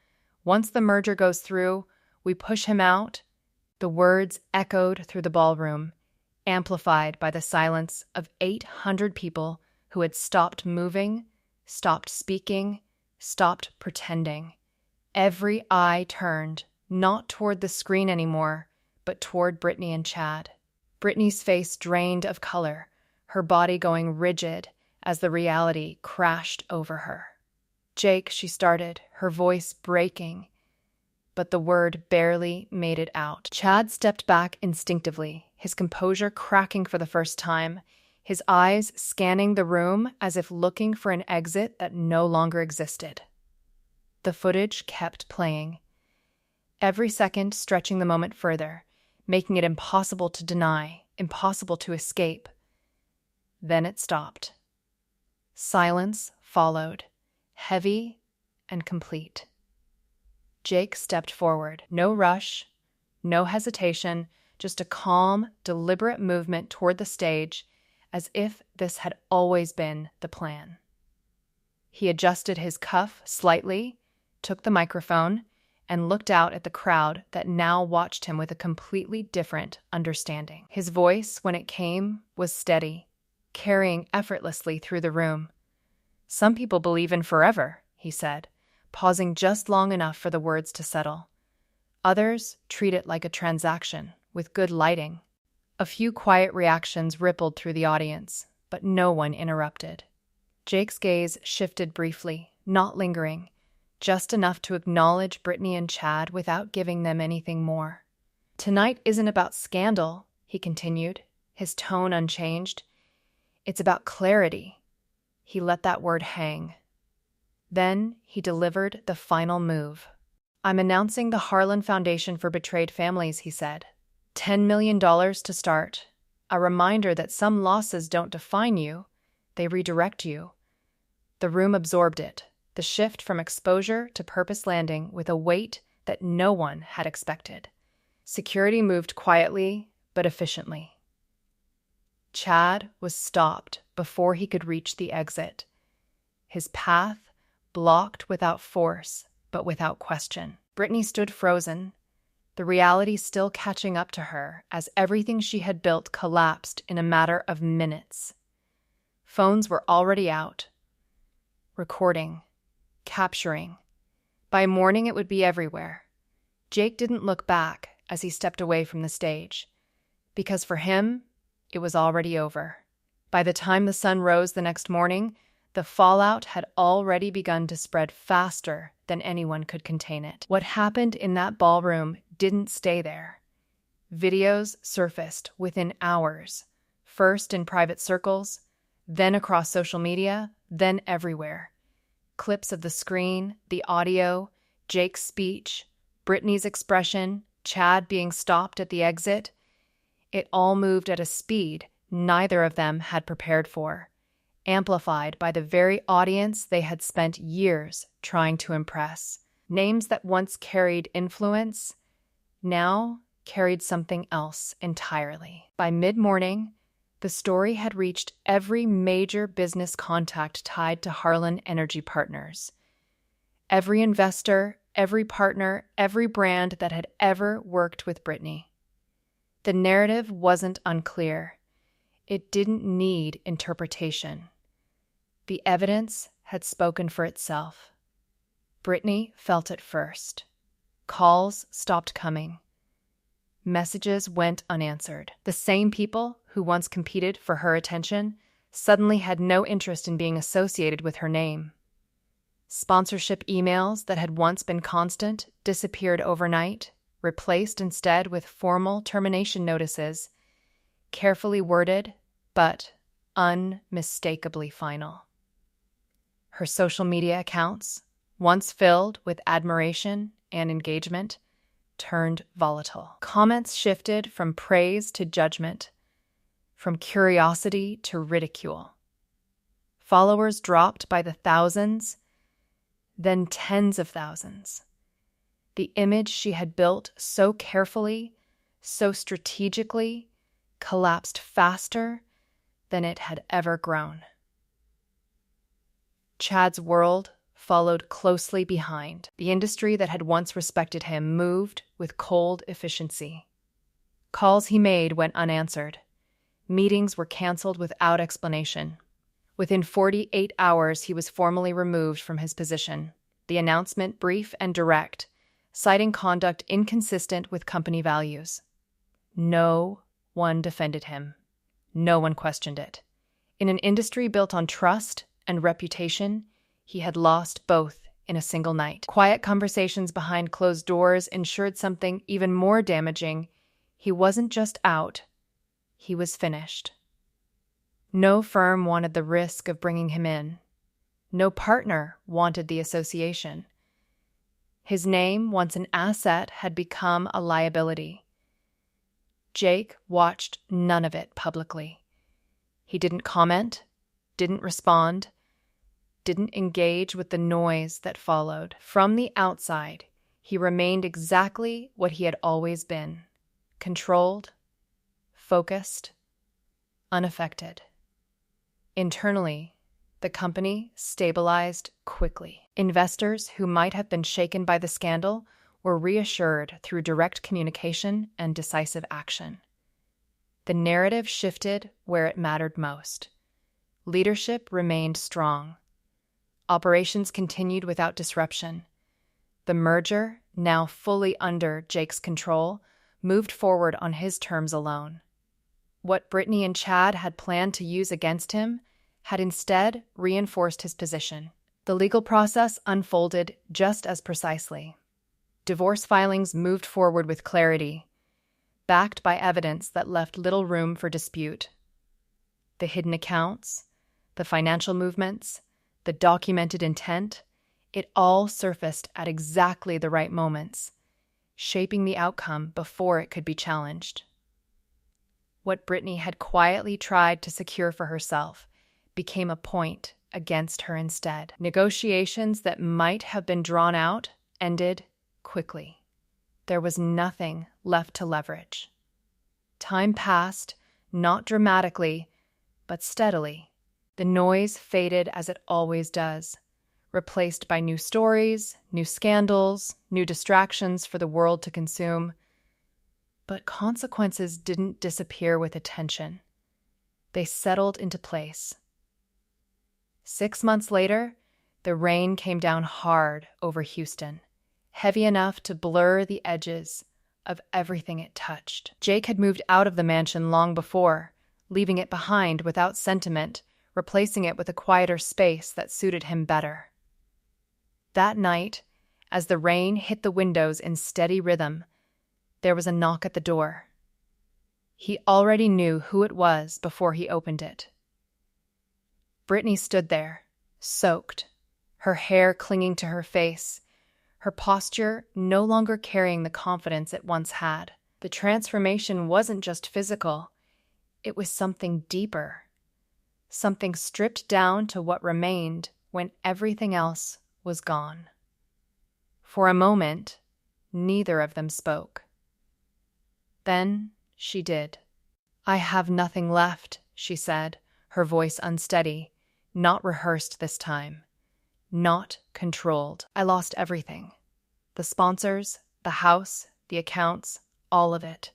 Once the merger goes through, we push him out. The words echoed through the ballroom, amplified by the silence of 800 people who had stopped moving, stopped speaking, stopped pretending. Every eye turned, not toward the screen anymore, but toward Brittany and Chad. Brittany's face drained of color, her body going rigid as the reality crashed over her. "Jake," she started, her voice breaking, but the word barely made it out. Chad stepped back instinctively, his composure cracking for the first time, his eyes scanning the room as if looking for an exit that no longer existed. The footage kept playing, every second stretching the moment further, making it impossible to deny, impossible to escape. Then it stopped. Silence followed, heavy and complete. Jake stepped forward. No rush, no hesitation, just a calm, deliberate movement toward the stage, as if this had always been the plan. He adjusted his cuff slightly, took the microphone, and looked out at the crowd that now watched him with a completely different understanding. His voice, when it came, was steady, carrying effortlessly through the room. "Some people believe in forever," he said, pausing just long enough for the words to settle. "Others treat it like a transaction, with good lighting." A few quiet reactions rippled through the audience, but no one interrupted. Jake's gaze shifted briefly, not lingering, just enough to acknowledge Brittany and Chad without giving them anything more. "Tonight isn't about scandal," he continued, his tone unchanged. "It's about clarity." He let that word hang. Then he delivered the final move. "I'm announcing the Harlan Foundation for Betrayed Families," he said. $10 million to start. A reminder that some losses don't define you, they redirect you. The room absorbed it, the shift from exposure to purpose landing with a weight that no one had expected. Security moved quietly but efficiently. Chad was stopped before he could reach the exit. His path blocked without force, but without question. Brittany stood frozen, the reality still catching up to her as everything she had built collapsed in a matter of minutes. Phones were already out, recording, capturing. By morning, it would be everywhere. Jake didn't look back as he stepped away from the stage, because for him, it was already over. By the time the sun rose the next morning, the fallout had already begun to spread faster than anyone could contain it. What happened in that ballroom didn't stay there. Videos surfaced within hours, first in private circles, then across social media, then everywhere. Clips of the screen, the audio, Jake's speech, Brittany's expression, Chad being stopped at the exit. It all moved at a speed neither of them had prepared for, amplified by the very audience they had spent years trying to impress. Names that once carried influence now carried something else entirely. By mid-morning, the story had reached every major business contact tied to Harlan Energy Partners. Every investor, every partner, every brand that had ever worked with Brittany. The narrative wasn't unclear. It didn't need interpretation. The evidence had spoken for itself. Brittany felt it first. Calls stopped coming. Messages went unanswered. The same people who once competed for her attention suddenly had no interest in being associated with her name. Sponsorship emails that had once been constant disappeared overnight, replaced instead with formal termination notices, carefully worded, but unmistakably final. Her social media accounts, once filled with admiration and engagement, turned volatile. Comments shifted from praise to judgment, from curiosity to ridicule. Followers dropped by the thousands, then tens of thousands. The image she had built so carefully, so strategically, collapsed faster than it had ever grown. Chad's world followed closely behind. The industry that had once respected him moved with cold efficiency. Calls he made went unanswered. Meetings were canceled without explanation. Within 48 hours, he was formally removed from his position. The announcement brief and direct, citing conduct inconsistent with company values. No one defended him. No one questioned it. In an industry built on trust and reputation, he had lost both in a single night. Quiet conversations behind closed doors ensured something even more damaging. He wasn't just out, he was finished. No firm wanted the risk of bringing him in. No partner wanted the association. His name, once an asset, had become a liability. Jake watched none of it publicly. He didn't comment, didn't respond, didn't engage with the noise that followed. From the outside, he remained exactly what he had always been: controlled, focused, unaffected. Internally, the company stabilized quickly. Investors who might have been shaken by the scandal were reassured through direct communication and decisive action. The narrative shifted where it mattered most. Leadership remained strong. Operations continued without disruption. The merger, now fully under Jake's control, moved forward on his terms alone. What Brittany and Chad had planned to use against him had instead reinforced his position. The legal process unfolded just as precisely. Divorce filings moved forward with clarity, backed by evidence that left little room for dispute. The hidden accounts, the financial movements, the documented intent, it all surfaced at exactly the right moments, shaping the outcome before it could be challenged. What Brittany had quietly tried to secure for herself became a point against her instead. Negotiations that might have been drawn out ended quickly. There was nothing left to leverage. Time passed, not dramatically, but steadily. The noise faded as it always does, replaced by new stories, new scandals, new distractions for the world to consume. But consequences didn't disappear with attention. They settled into place. 6 months later, the rain came down hard over Houston, heavy enough to blur the edges of everything it touched. Jake had moved out of the mansion long before, leaving it behind without sentiment, replacing it with a quieter space that suited him better. That night, as the rain hit the windows in steady rhythm, there was a knock at the door. He already knew who it was before he opened it. Brittany stood there, soaked, her hair clinging to her face, her posture no longer carrying the confidence it once had. The transformation wasn't just physical, it was something deeper, something stripped down to what remained when everything else was gone. For a moment, neither of them spoke. Then she did. "I have nothing left," she said, her voice unsteady, not rehearsed this time, not controlled. "I lost everything. The sponsors, the house, the accounts, all of it."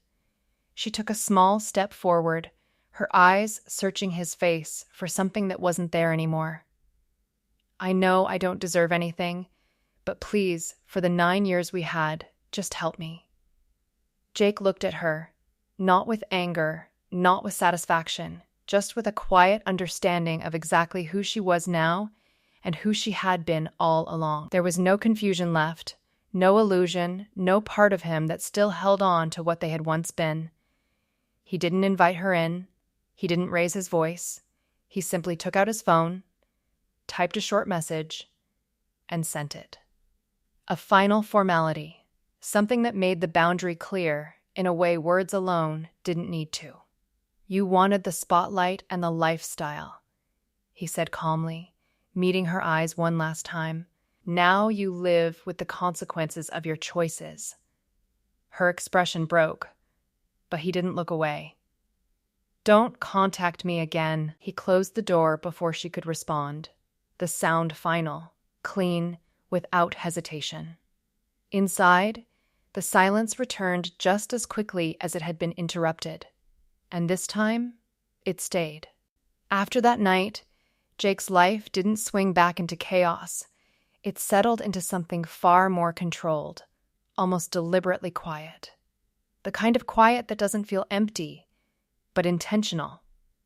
She took a small step forward, her eyes searching his face for something that wasn't there anymore. "I know I don't deserve anything, but please, for the 9 years we had, just help me." Jake looked at her, not with anger, not with satisfaction, just with a quiet understanding of exactly who she was now and who she had been all along. There was no confusion left, no illusion, no part of him that still held on to what they had once been. He didn't invite her in. He didn't raise his voice. He simply took out his phone, typed a short message, and sent it. A final formality, something that made the boundary clear in a way words alone didn't need to. "You wanted the spotlight and the lifestyle," he said calmly, meeting her eyes one last time. "Now you live with the consequences of your choices." Her expression broke, but he didn't look away. "Don't contact me again." He closed the door before she could respond, the sound final, clean, without hesitation. Inside, the silence returned just as quickly as it had been interrupted, and this time, it stayed. After that night, Jake's life didn't swing back into chaos. It settled into something far more controlled, almost deliberately quiet. The kind of quiet that doesn't feel empty, but intentional.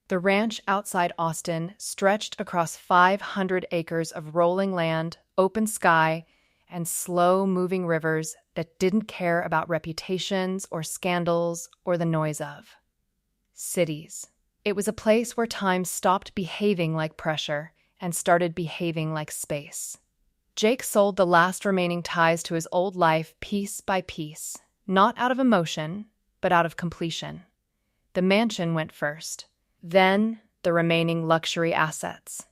The ranch outside Austin stretched across 500 acres of rolling land, open sky, and slow-moving rivers that didn't care about reputations or scandals or the noise of cities. It was a place where time stopped behaving like pressure and started behaving like space. Jake sold the last remaining ties to his old life piece by piece, not out of emotion, but out of completion. The mansion went first, then the remaining luxury assets,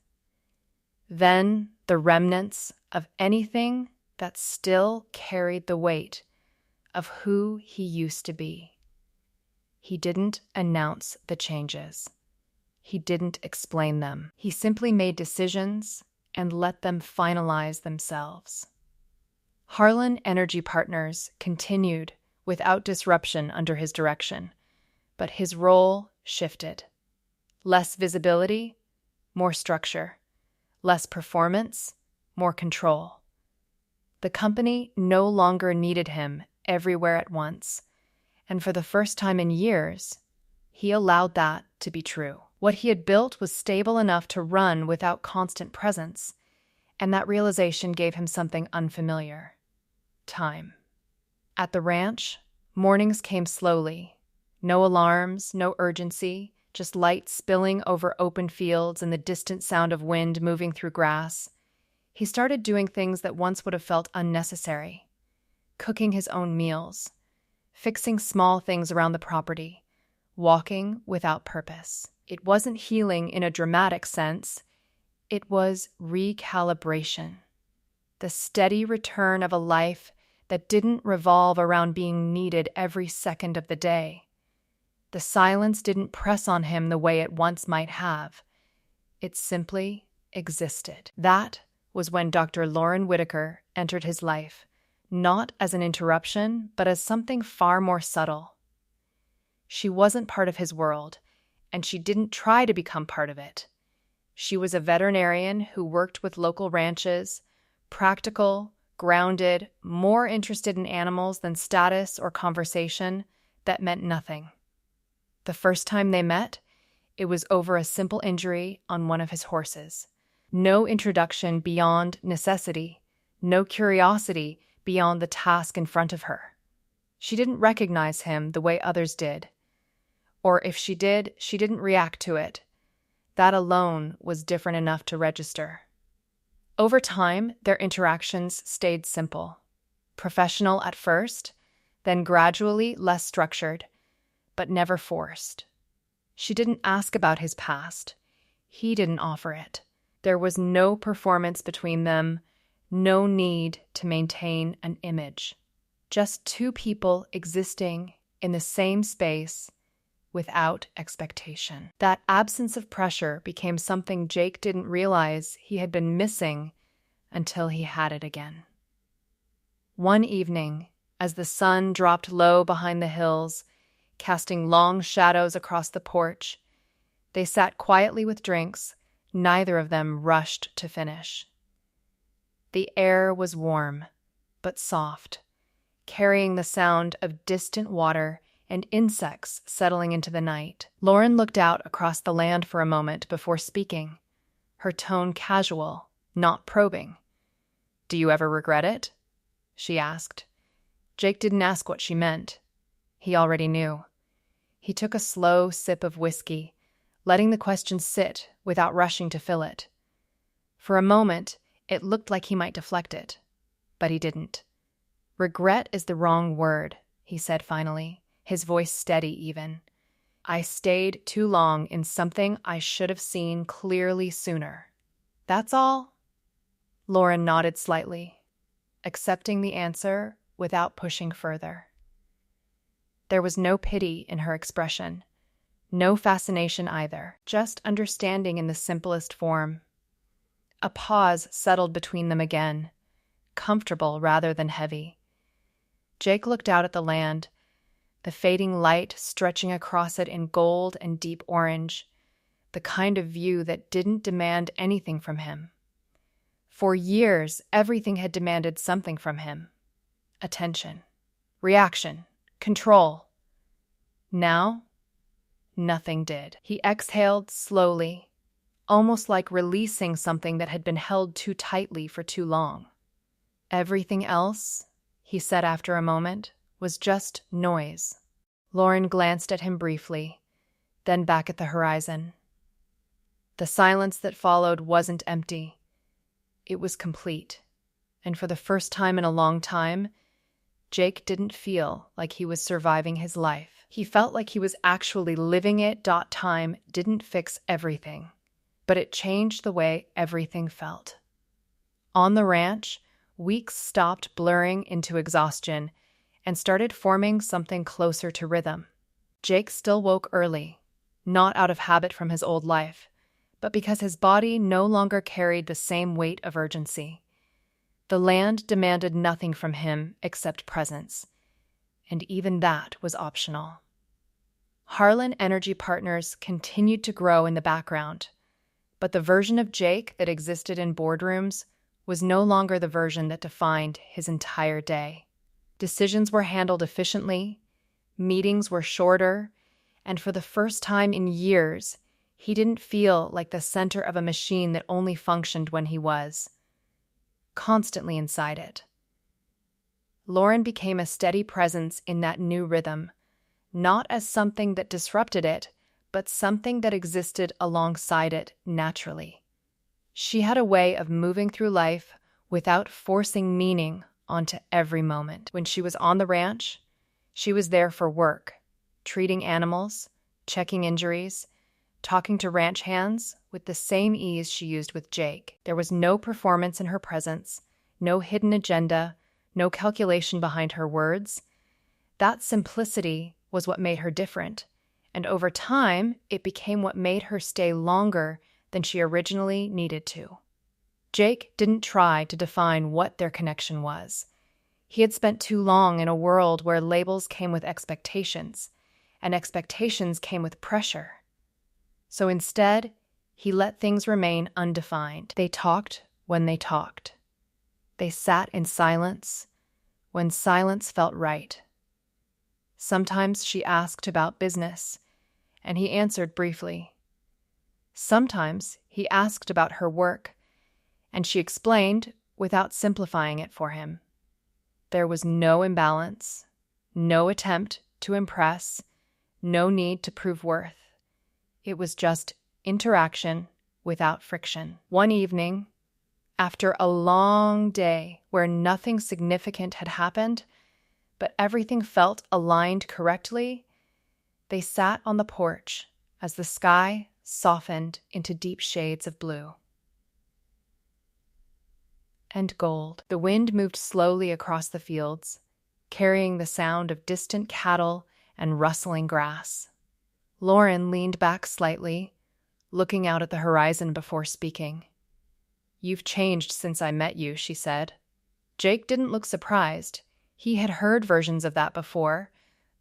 then the remnants of anything that still carried the weight of who he used to be. He didn't announce the changes. He didn't explain them. He simply made decisions and let them finalize themselves. Harlan Energy Partners continued without disruption under his direction, but his role shifted. Less visibility, more structure. Less performance, more control. The company no longer needed him everywhere at once, and for the first time in years, he allowed that to be true. What he had built was stable enough to run without constant presence, and that realization gave him something unfamiliar: time. At the ranch, mornings came slowly. No alarms, no urgency, just light spilling over open fields and the distant sound of wind moving through grass. He started doing things that once would have felt unnecessary: cooking his own meals, fixing small things around the property, walking without purpose. It wasn't healing in a dramatic sense. It was recalibration. The steady return of a life that didn't revolve around being needed every second of the day. The silence didn't press on him the way it once might have. It simply existed. That was when Dr. Lauren Whitaker entered his life, not as an interruption, but as something far more subtle. She wasn't part of his world, and she didn't try to become part of it. She was a veterinarian who worked with local ranches, practical, grounded, more interested in animals than status or conversation that meant nothing. The first time they met, it was over a simple injury on one of his horses. No introduction beyond necessity, no curiosity beyond the task in front of her. She didn't recognize him the way others did. Or if she did, she didn't react to it. That alone was different enough to register. Over time, their interactions stayed simple. Professional at first, then gradually less structured, but never forced. She didn't ask about his past. He didn't offer it. There was no performance between them, no need to maintain an image. Just two people existing in the same space without expectation. That absence of pressure became something Jake didn't realize he had been missing until he had it again. One evening, as the sun dropped low behind the hills, casting long shadows across the porch, they sat quietly with drinks. Neither of them rushed to finish. The air was warm, but soft, carrying the sound of distant water and insects settling into the night. Lauren looked out across the land for a moment before speaking, her tone casual, not probing. "Do you ever regret it?" she asked. Jake didn't ask what she meant. He already knew. He took a slow sip of whiskey, letting the question sit without rushing to fill it. For a moment, it looked like he might deflect it, but he didn't. "Regret is the wrong word," he said finally, his voice steady even. "I stayed too long in something I should have seen clearly sooner. That's all?" Lauren nodded slightly, accepting the answer without pushing further. There was no pity in her expression, no fascination either, just understanding in the simplest form. A pause settled between them again, comfortable rather than heavy. Jake looked out at the land, the fading light stretching across it in gold and deep orange, the kind of view that didn't demand anything from him. For years, everything had demanded something from him. Attention, reaction, control. Now, nothing did. He exhaled slowly, almost like releasing something that had been held too tightly for too long. "Everything else," he said after a moment, "was just noise." Lauren glanced at him briefly, then back at the horizon. The silence that followed wasn't empty. It was complete, and for the first time in a long time, Jake didn't feel like he was surviving his life. He felt like he was actually living it. Time didn't fix everything, but it changed the way everything felt. On the ranch, weeks stopped blurring into exhaustion and started forming something closer to rhythm. Jake still woke early, not out of habit from his old life, but because his body no longer carried the same weight of urgency. The land demanded nothing from him except presence, and even that was optional. Harlan Energy Partners continued to grow in the background, but the version of Jake that existed in boardrooms was no longer the version that defined his entire day. Decisions were handled efficiently, meetings were shorter, and for the first time in years, he didn't feel like the center of a machine that only functioned when he was constantly inside it. Lauren became a steady presence in that new rhythm, not as something that disrupted it, but something that existed alongside it naturally. She had a way of moving through life without forcing meaning onto every moment. When she was on the ranch, she was there for work, treating animals, checking injuries, talking to ranch hands with the same ease she used with Jake. There was no performance in her presence, no hidden agenda, no calculation behind her words. That simplicity was what made her different, and over time, it became what made her stay longer than she originally needed to. Jake didn't try to define what their connection was. He had spent too long in a world where labels came with expectations, and expectations came with pressure. So instead, He let things remain undefined. They talked when they talked. They sat in silence when silence felt right. Sometimes she asked about business, and he answered briefly. Sometimes he asked about her work, and she explained without simplifying it for him. There was no imbalance, no attempt to impress, no need to prove worth. It was just interaction without friction. One evening, after a long day where nothing significant had happened, but everything felt aligned correctly, they sat on the porch as the sky softened into deep shades of blue and gold. The wind moved slowly across the fields, carrying the sound of distant cattle and rustling grass. Lauren leaned back slightly, looking out at the horizon before speaking. "You've changed since I met you," she said. Jake didn't look surprised. He had heard versions of that before,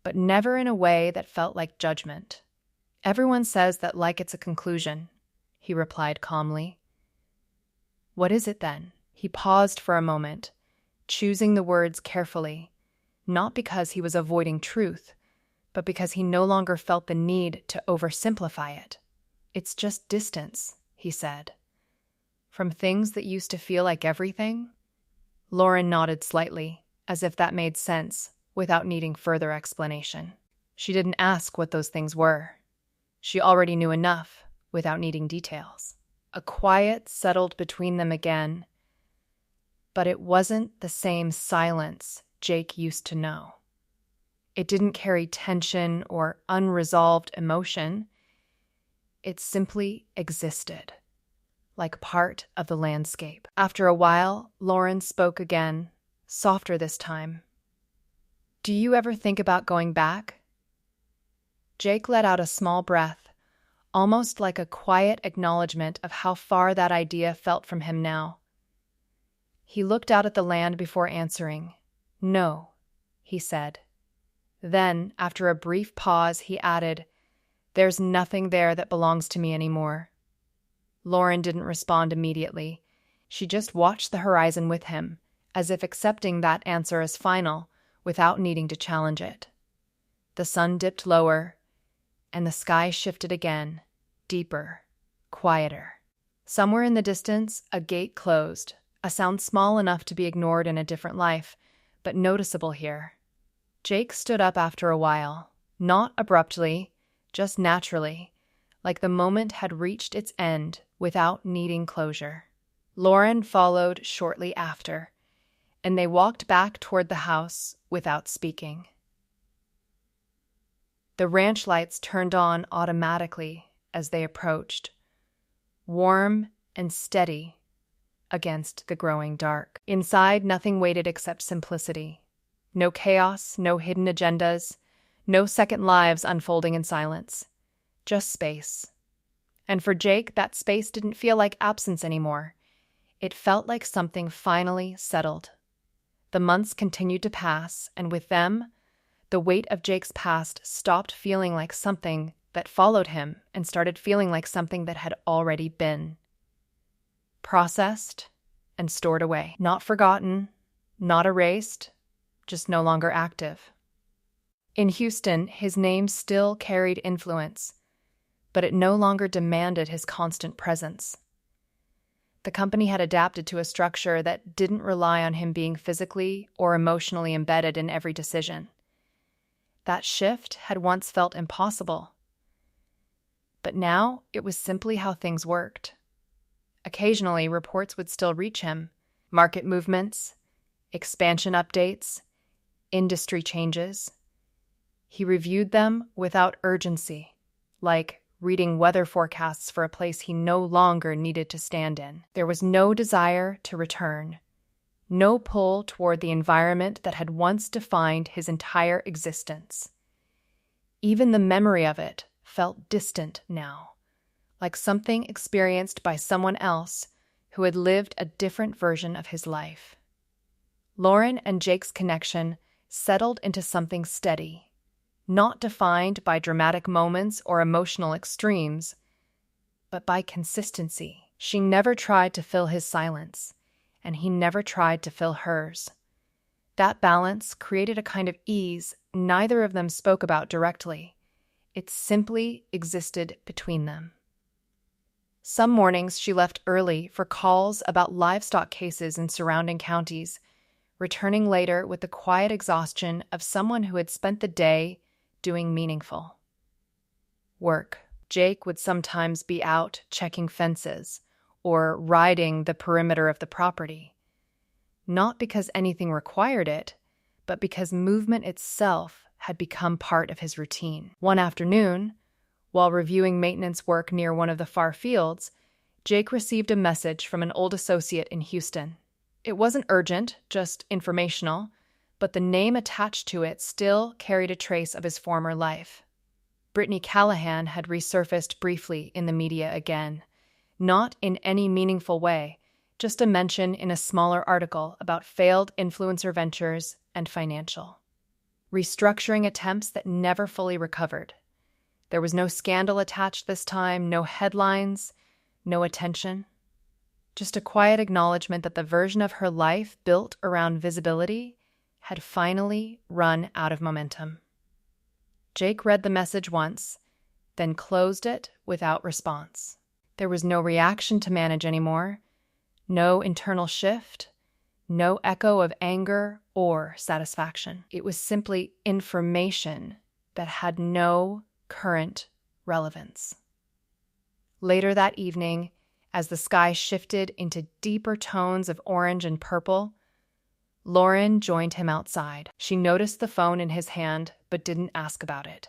but never in a way that felt like judgment. "Everyone says that like it's a conclusion," he replied calmly. "What is it then?" He paused for a moment, choosing the words carefully, not because he was avoiding truth, but because he no longer felt the need to oversimplify it. "It's just distance," he said. "From things that used to feel like everything?" Lauren nodded slightly, as if that made sense, without needing further explanation. She didn't ask what those things were. She already knew enough, without needing details. A quiet settled between them again, but it wasn't the same silence Jake used to know. It didn't carry tension or unresolved emotion. It simply existed, like part of the landscape. After a while, Lauren spoke again, softer this time. "Do you ever think about going back?" Jake let out a small breath, almost like a quiet acknowledgement of how far that idea felt from him now. He looked out at the land before answering. "No," he said. Then, after a brief pause, he added, "There's nothing there that belongs to me anymore." Lauren didn't respond immediately. She just watched the horizon with him, as if accepting that answer as final, without needing to challenge it. The sun dipped lower, and the sky shifted again, deeper, quieter. Somewhere in the distance, a gate closed, a sound small enough to be ignored in a different life, but noticeable here. Jake stood up after a while, not abruptly, just naturally, like the moment had reached its end without needing closure. Lauren followed shortly after, and they walked back toward the house without speaking. The ranch lights turned on automatically as they approached, warm and steady against the growing dark. Inside, nothing waited except simplicity. No chaos, no hidden agendas, no second lives unfolding in silence. Just space. And for Jake, that space didn't feel like absence anymore. It felt like something finally settled. The months continued to pass, and with them, the weight of Jake's past stopped feeling like something that followed him and started feeling like something that had already been. Processed and stored away. Not forgotten, not erased, just no longer active. In Houston, his name still carried influence, but it no longer demanded his constant presence. The company had adapted to a structure that didn't rely on him being physically or emotionally embedded in every decision. That shift had once felt impossible, but now it was simply how things worked. Occasionally, reports would still reach him, market movements, expansion updates, industry changes. He reviewed them without urgency, like reading weather forecasts for a place he no longer needed to stand in. There was no desire to return, no pull toward the environment that had once defined his entire existence. Even the memory of it felt distant now, like something experienced by someone else who had lived a different version of his life. Lauren and Jake's connection settled into something steady, not defined by dramatic moments or emotional extremes, but by consistency. She never tried to fill his silence, and he never tried to fill hers. That balance created a kind of ease neither of them spoke about directly. It simply existed between them. Some mornings she left early for calls about livestock cases in surrounding counties, returning later with the quiet exhaustion of someone who had spent the day doing meaningful work. Jake would sometimes be out checking fences or riding the perimeter of the property, not because anything required it, but because movement itself had become part of his routine. One afternoon, while reviewing maintenance work near one of the far fields, Jake received a message from an old associate in Houston. It wasn't urgent, just informational, but the name attached to it still carried a trace of his former life. Brittany Callahan had resurfaced briefly in the media again, not in any meaningful way, just a mention in a smaller article about failed influencer ventures and financial restructuring attempts that never fully recovered. There was no scandal attached this time, no headlines, no attention. Just a quiet acknowledgement that the version of her life built around visibility had finally run out of momentum. Jake read the message once, then closed it without response. There was no reaction to manage anymore, no internal shift, no echo of anger or satisfaction. It was simply information that had no current relevance. Later that evening, as the sky shifted into deeper tones of orange and purple, Lauren joined him outside. She noticed the phone in his hand, but didn't ask about it.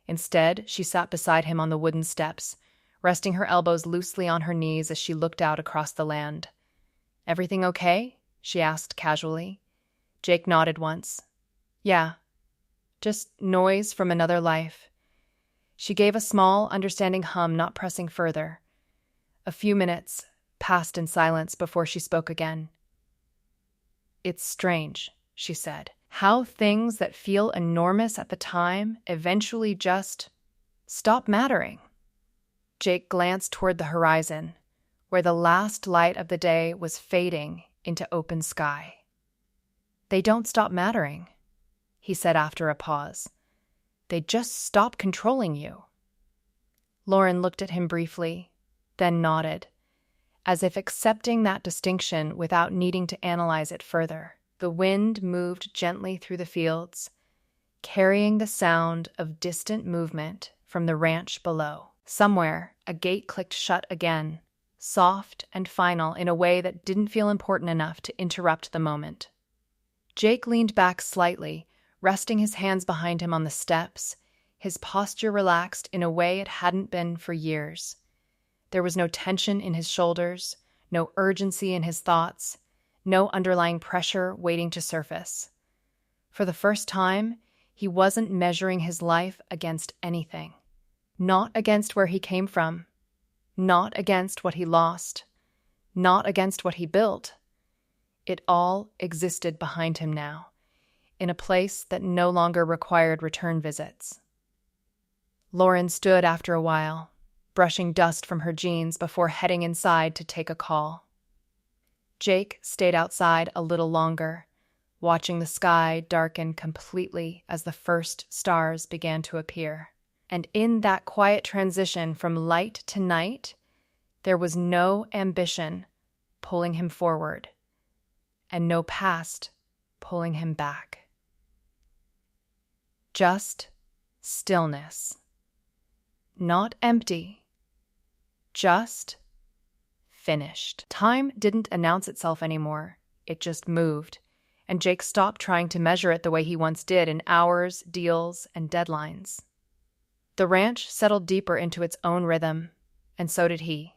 Instead, she sat beside him on the wooden steps, resting her elbows loosely on her knees as she looked out across the land. "Everything okay?" she asked casually. Jake nodded once. "Yeah, just noise from another life." She gave a small, understanding hum, not pressing further. A few minutes passed in silence before she spoke again. "It's strange," she said, "how things that feel enormous at the time eventually just stop mattering." Jake glanced toward the horizon, where the last light of the day was fading into open sky. "They don't stop mattering," he said after a pause. "They just stop controlling you." Lauren looked at him briefly, then nodded, as if accepting that distinction without needing to analyze it further. The wind moved gently through the fields, carrying the sound of distant movement from the ranch below. Somewhere, a gate clicked shut again, soft and final in a way that didn't feel important enough to interrupt the moment. Jake leaned back slightly, resting his hands behind him on the steps, his posture relaxed in a way it hadn't been for years. There was no tension in his shoulders, no urgency in his thoughts, no underlying pressure waiting to surface. For the first time, he wasn't measuring his life against anything. Not against where he came from, not against what he lost, not against what he built. It all existed behind him now, in a place that no longer required return visits. Lauren stood after a while, brushing dust from her jeans before heading inside to take a call. Jake stayed outside a little longer, watching the sky darken completely as the first stars began to appear. And in that quiet transition from light to night, there was no ambition pulling him forward, and no past pulling him back. Just stillness. Not empty, just finished. Time didn't announce itself anymore. It just moved, and Jake stopped trying to measure it the way he once did in hours, deals, and deadlines. The ranch settled deeper into its own rhythm, and so did he.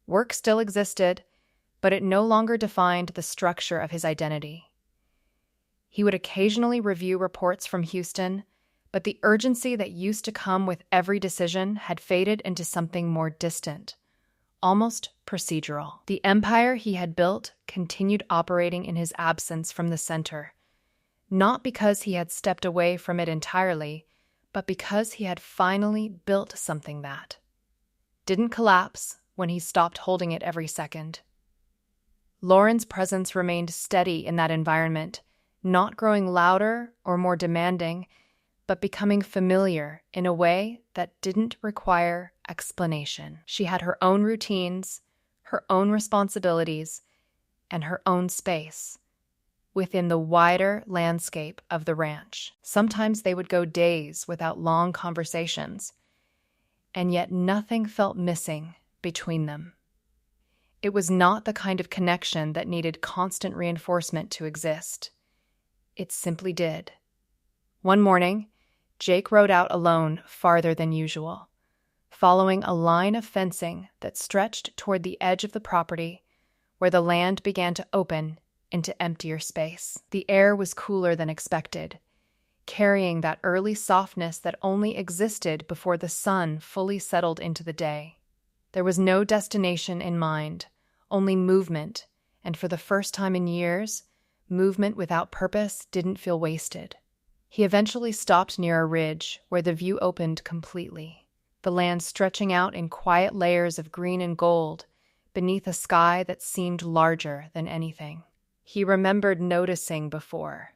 Work still existed, but it no longer defined the structure of his identity. He would occasionally review reports from Houston, but the urgency that used to come with every decision had faded into something more distant, almost procedural. The empire he had built continued operating in his absence from the center, not because he had stepped away from it entirely, but because he had finally built something that didn't collapse when he stopped holding it every second. Lauren's presence remained steady in that environment, not growing louder or more demanding, but becoming familiar in a way that didn't require explanation. She had her own routines, her own responsibilities, and her own space within the wider landscape of the ranch. Sometimes they would go days without long conversations, and yet nothing felt missing between them. It was not the kind of connection that needed constant reinforcement to exist. It simply did. One morning, Jake rode out alone farther than usual, following a line of fencing that stretched toward the edge of the property where the land began to open into emptier space. The air was cooler than expected, carrying that early softness that only existed before the sun fully settled into the day. There was no destination in mind, only movement, and for the first time in years, movement without purpose didn't feel wasted. He eventually stopped near a ridge where the view opened completely, the land stretching out in quiet layers of green and gold beneath a sky that seemed larger than anything he remembered noticing before.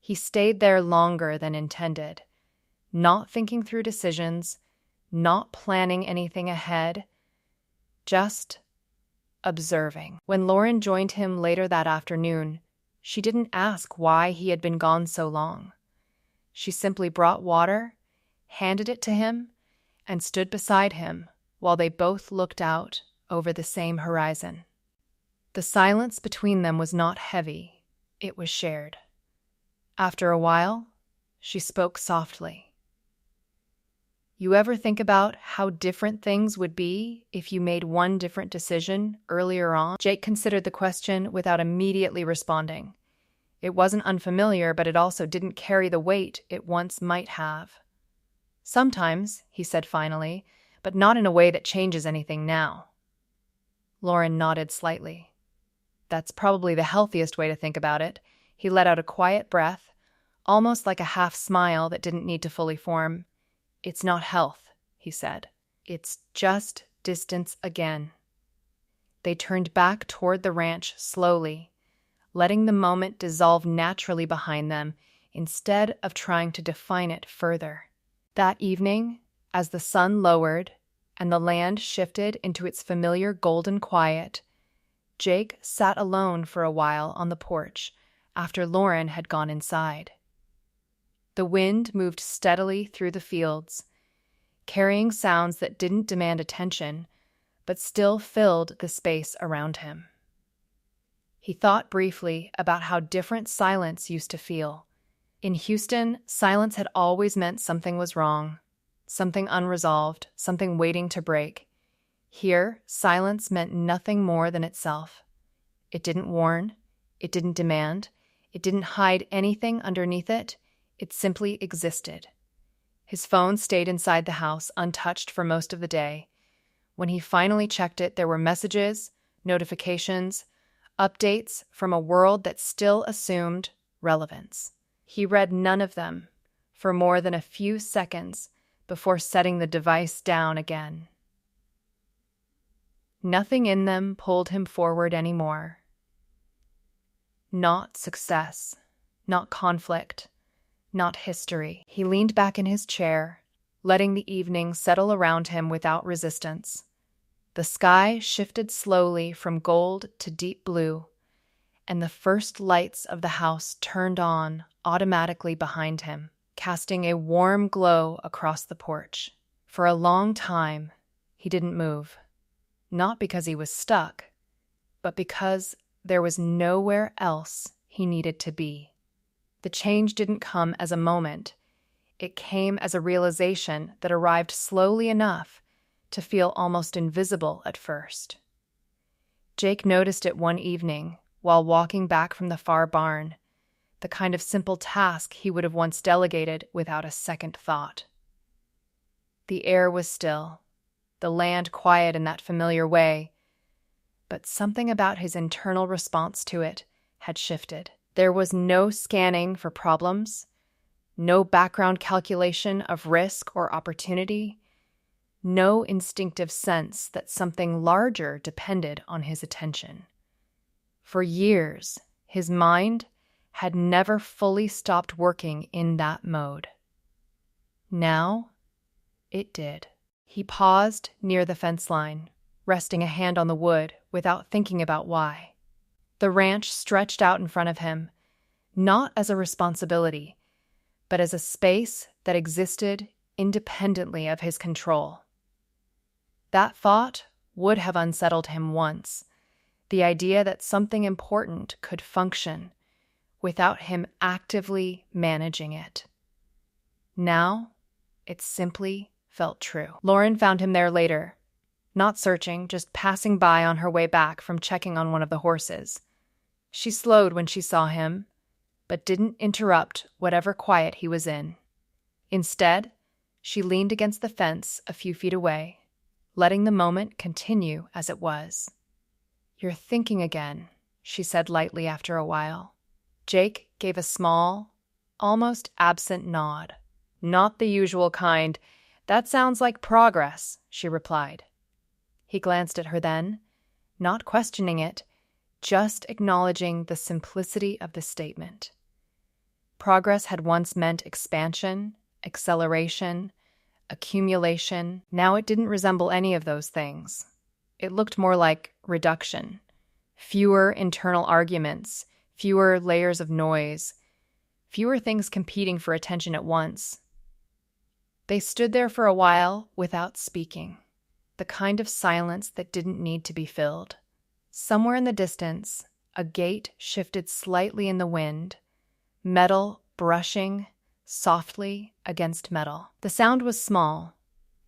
He stayed there longer than intended, not thinking through decisions, not planning anything ahead, just observing. When Lauren joined him later that afternoon, she didn't ask why he had been gone so long. She simply brought water, handed it to him, and stood beside him while they both looked out over the same horizon. The silence between them was not heavy, it was shared. After a while, she spoke softly. You ever think about how different things would be if you made one different decision earlier on? Jake considered the question without immediately responding. It wasn't unfamiliar, but it also didn't carry the weight it once might have. Sometimes, he said finally, but not in a way that changes anything now. Lauren nodded slightly. That's probably the healthiest way to think about it. He let out a quiet breath, almost like a half smile that didn't need to fully form. It's not health, he said. It's just distance again. They turned back toward the ranch slowly, letting the moment dissolve naturally behind them instead of trying to define it further. That evening, as the sun lowered and the land shifted into its familiar golden quiet, Jake sat alone for a while on the porch after Lauren had gone inside. The wind moved steadily through the fields, carrying sounds that didn't demand attention, but still filled the space around him. He thought briefly about how different silence used to feel. In Houston, silence had always meant something was wrong, something unresolved, something waiting to break. Here, silence meant nothing more than itself. It didn't warn, it didn't demand, it didn't hide anything underneath it. It simply existed. His phone stayed inside the house untouched for most of the day. When he finally checked it, there were messages, notifications, updates from a world that still assumed relevance. He read none of them for more than a few seconds before setting the device down again. Nothing in them pulled him forward anymore. Not success, not conflict, not history. He leaned back in his chair, letting the evening settle around him without resistance. The sky shifted slowly from gold to deep blue, and the first lights of the house turned on automatically behind him, casting a warm glow across the porch. For a long time, he didn't move. Not because he was stuck, but because there was nowhere else he needed to be. The change didn't come as a moment. It came as a realization that arrived slowly enough to feel almost invisible at first. Jake noticed it one evening while walking back from the far barn, the kind of simple task he would have once delegated without a second thought. The air was still, the land quiet in that familiar way, but something about his internal response to it had shifted. There was no scanning for problems, no background calculation of risk or opportunity, no instinctive sense that something larger depended on his attention. For years, his mind had never fully stopped working in that mode. Now, it did. He paused near the fence line, resting a hand on the wood without thinking about why. The ranch stretched out in front of him, not as a responsibility, but as a space that existed independently of his control. That thought would have unsettled him once, the idea that something important could function without him actively managing it. Now, it simply felt true. Lauren found him there later, not searching, just passing by on her way back from checking on one of the horses. She slowed when she saw him, but didn't interrupt whatever quiet he was in. Instead, she leaned against the fence a few feet away, letting the moment continue as it was. "You're thinking again," she said lightly after a while. Jake gave a small, almost absent nod. "Not the usual kind. That sounds like progress," she replied. He glanced at her then, not questioning it, just acknowledging the simplicity of the statement. Progress had once meant expansion, acceleration, accumulation. Now it didn't resemble any of those things. It looked more like reduction. Fewer internal arguments, fewer layers of noise, fewer things competing for attention at once. They stood there for a while without speaking, the kind of silence that didn't need to be filled. Somewhere in the distance, a gate shifted slightly in the wind, metal brushing softly against metal. The sound was small,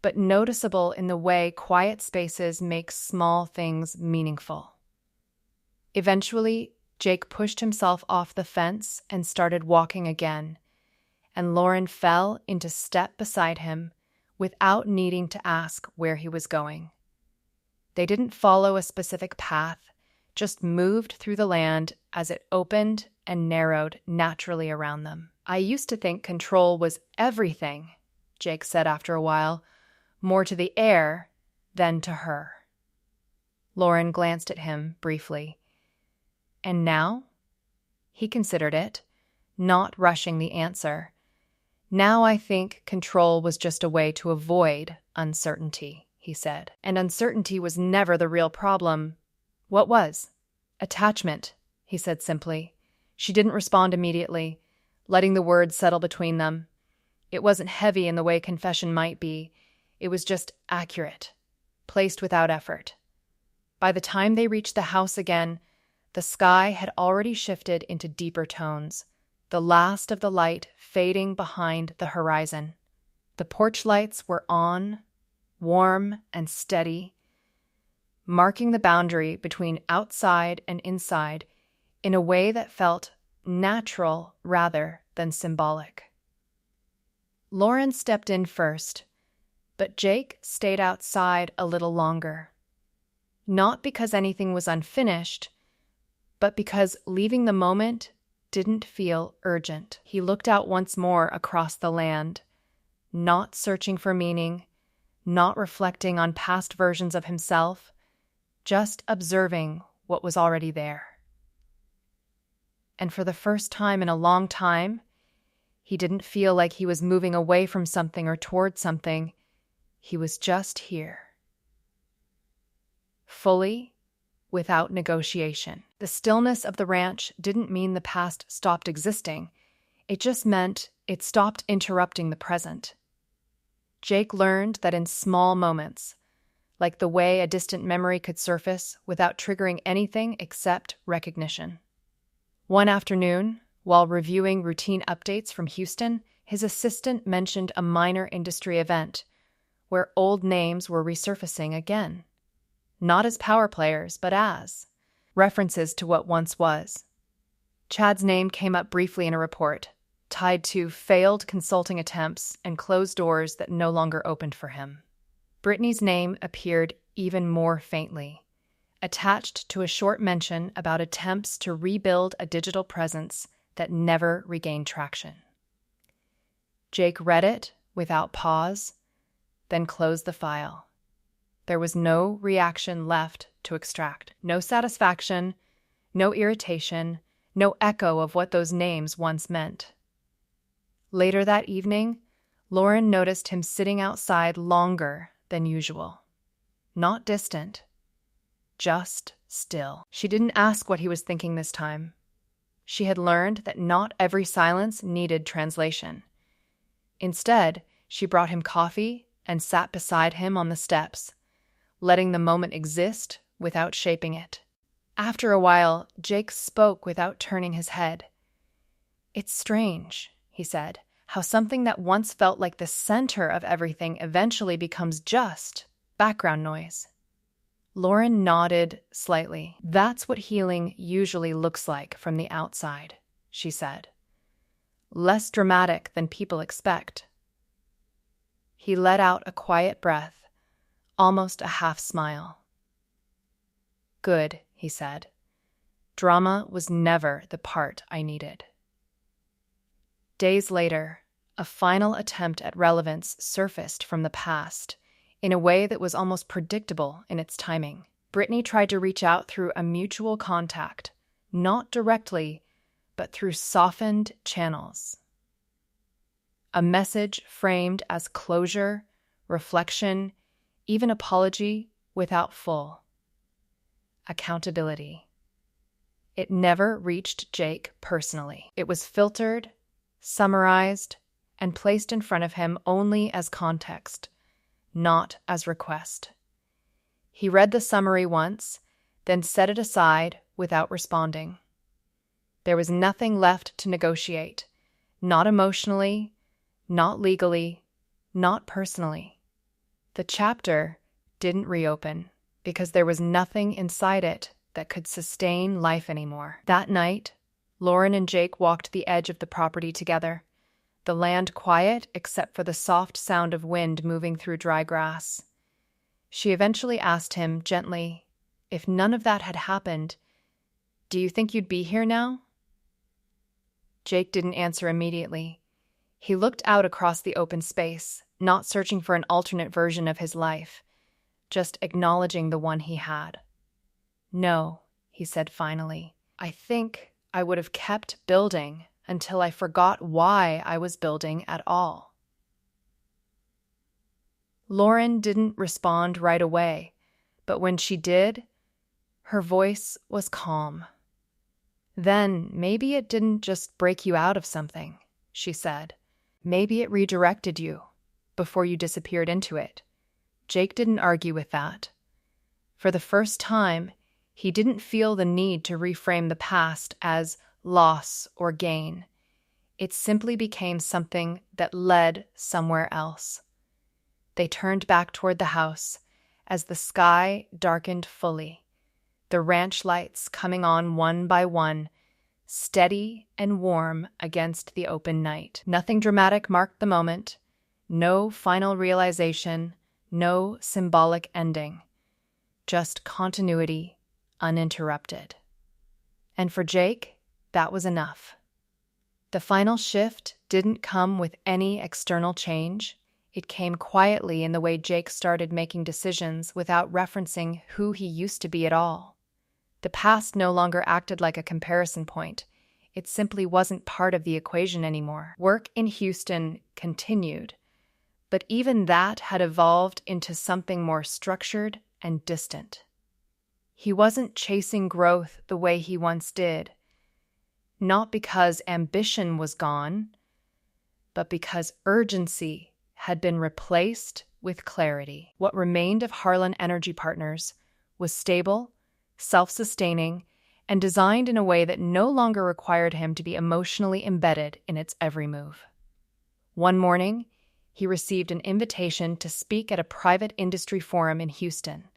but noticeable in the way quiet spaces make small things meaningful. Eventually, Jake pushed himself off the fence and started walking again, and Lauren fell into step beside him without needing to ask where he was going. They didn't follow a specific path, just moved through the land as it opened and narrowed naturally around them. "I used to think control was everything," Jake said after a while, more to the air than to her. Lauren glanced at him briefly. "And now?" He considered it, not rushing the answer. "Now I think control was just a way to avoid uncertainty," he said. "And uncertainty was never the real problem." "What was?" "Attachment," he said simply. She didn't respond immediately, letting the words settle between them. It wasn't heavy in the way confession might be. It was just accurate, placed without effort. By the time they reached the house again, the sky had already shifted into deeper tones, the last of the light fading behind the horizon. The porch lights were on, warm and steady, marking the boundary between outside and inside in a way that felt natural rather than symbolic. Lauren stepped in first, but Jake stayed outside a little longer. Not because anything was unfinished, but because leaving the moment didn't feel urgent. He looked out once more across the land, not searching for meaning, not reflecting on past versions of himself, just observing what was already there. And for the first time in a long time, he didn't feel like he was moving away from something or toward something. He was just here. Fully, without negotiation. The stillness of the ranch didn't mean the past stopped existing. It just meant it stopped interrupting the present. Jake learned that in small moments, like the way a distant memory could surface without triggering anything except recognition. One afternoon, while reviewing routine updates from Houston, his assistant mentioned a minor industry event where old names were resurfacing again. Not as power players, but as references to what once was. Chad's name came up briefly in a report, tied to failed consulting attempts and closed doors that no longer opened for him. Brittany's name appeared even more faintly, attached to a short mention about attempts to rebuild a digital presence that never regained traction. Jake read it without pause, then closed the file. There was no reaction left to extract. No satisfaction, no irritation, no echo of what those names once meant. Later that evening, Lauren noticed him sitting outside longer than usual. Not distant, just still. She didn't ask what he was thinking this time. She had learned that not every silence needed translation. Instead, she brought him coffee and sat beside him on the steps, letting the moment exist without shaping it. After a while, Jake spoke without turning his head. "It's strange," he said, "how something that once felt like the center of everything eventually becomes just background noise." Lauren nodded slightly. "That's what healing usually looks like from the outside," she said. "Less dramatic than people expect." He let out a quiet breath, almost a half smile. "Good," he said. "Drama was never the part I needed." Days later, a final attempt at relevance surfaced from the past in a way that was almost predictable in its timing. Brittany tried to reach out through a mutual contact, not directly, but through softened channels. A message framed as closure, reflection, even apology without full accountability. It never reached Jake personally. It was filtered, summarized, and placed in front of him only as context, not as request. He read the summary once, then set it aside without responding. There was nothing left to negotiate, not emotionally, not legally, not personally. The chapter didn't reopen because there was nothing inside it that could sustain life anymore. That night, Lauren and Jake walked the edge of the property together, the land quiet except for the soft sound of wind moving through dry grass. She eventually asked him gently, "If none of that had happened, do you think you'd be here now?" Jake didn't answer immediately. He looked out across the open space, not searching for an alternate version of his life, just acknowledging the one he had. "No," he said finally. "I think I would have kept building until I forgot why I was building at all." Lauren didn't respond right away, but when she did, her voice was calm. "Then maybe it didn't just break you out of something," she said. "Maybe it redirected you before you disappeared into it." Jake didn't argue with that. For the first time, he didn't feel the need to reframe the past as loss or gain. It simply became something that led somewhere else. They turned back toward the house as the sky darkened fully, the ranch lights coming on one by one, steady and warm against the open night. Nothing dramatic marked the moment, no final realization, no symbolic ending, just continuity, uninterrupted. And for Jake, that was enough. The final shift didn't come with any external change. It came quietly in the way Jake started making decisions without referencing who he used to be at all. The past no longer acted like a comparison point. It simply wasn't part of the equation anymore. Work in Houston continued, but even that had evolved into something more structured and distant. He wasn't chasing growth the way he once did, not because ambition was gone, but because urgency had been replaced with clarity. What remained of Harlan Energy Partners was stable, self-sustaining, and designed in a way that no longer required him to be emotionally embedded in its every move. One morning, he received an invitation to speak at a private industry forum in Houston.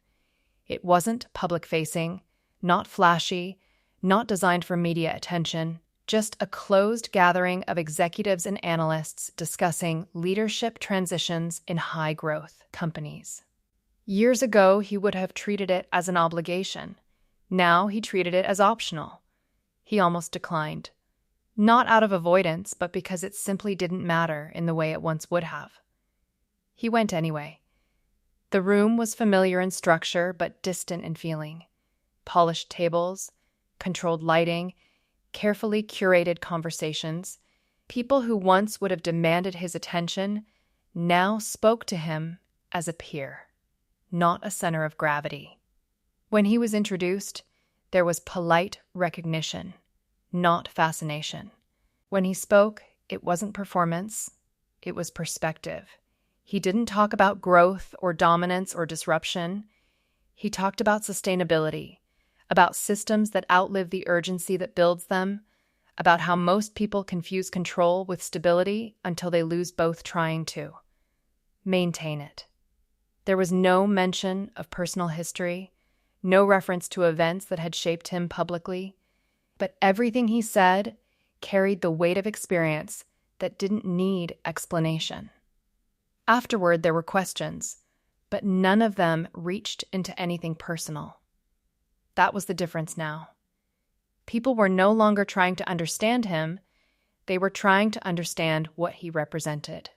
It wasn't public-facing, not flashy, not designed for media attention, just a closed gathering of executives and analysts discussing leadership transitions in high-growth companies. Years ago, he would have treated it as an obligation. Now he treated it as optional. He almost declined. Not out of avoidance, but because it simply didn't matter in the way it once would have. He went anyway, The room was familiar in structure but distant in feeling. Polished tables, controlled lighting, carefully curated conversations. People who once would have demanded his attention now spoke to him as a peer, not a center of gravity. When he was introduced, there was polite recognition, not fascination. When he spoke, it wasn't performance, it was perspective. He didn't talk about growth or dominance or disruption. He talked about sustainability, about systems that outlive the urgency that builds them, about how most people confuse control with stability until they lose both trying to maintain it. There was no mention of personal history, no reference to events that had shaped him publicly, but everything he said carried the weight of experience that didn't need explanation. Afterward, there were questions, but none of them reached into anything personal. That was the difference now. People were no longer trying to understand him, they were trying to understand what he represented.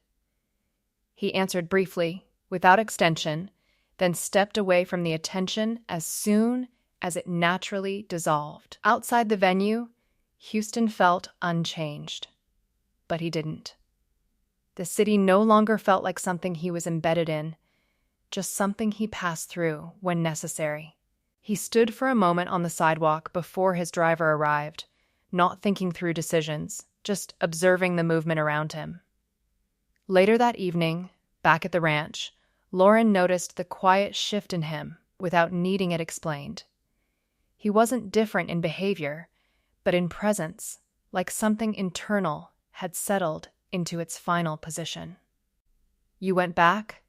He answered briefly, without extension, then stepped away from the attention as soon as it naturally dissolved. Outside the venue, Houston felt unchanged. But he didn't. The city no longer felt like something he was embedded in, just something he passed through when necessary. He stood for a moment on the sidewalk before his driver arrived, not thinking through decisions, just observing the movement around him. Later that evening, back at the ranch, Lauren noticed the quiet shift in him without needing it explained. He wasn't different in behavior, but in presence, like something internal had settled into its final position. "You went back?"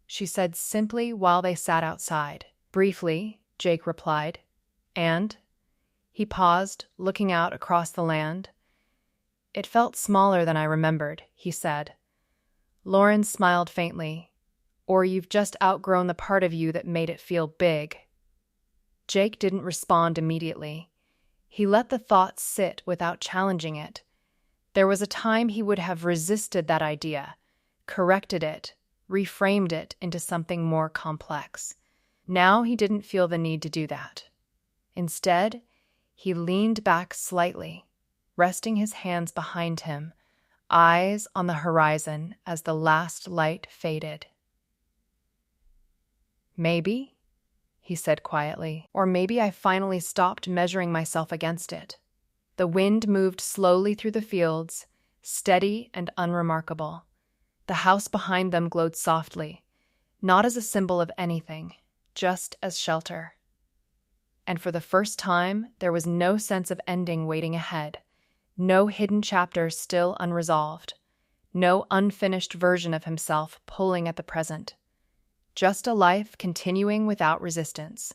she said simply while they sat outside. "Briefly," Jake replied. "And?" He paused, looking out across the land. "It felt smaller than I remembered," he said. Lauren smiled faintly. "Or you've just outgrown the part of you that made it feel big." Jake didn't respond immediately. He let the thought sit without challenging it. There was a time he would have resisted that idea, corrected it, reframed it into something more complex. Now he didn't feel the need to do that. Instead, he leaned back slightly, resting his hands behind him, eyes on the horizon as the last light faded. "Maybe," he said quietly, "or maybe I finally stopped measuring myself against it." The wind moved slowly through the fields, steady and unremarkable. The house behind them glowed softly, not as a symbol of anything, just as shelter. And for the first time, there was no sense of ending waiting ahead, no hidden chapter still unresolved, no unfinished version of himself pulling at the present. Just a life continuing without resistance,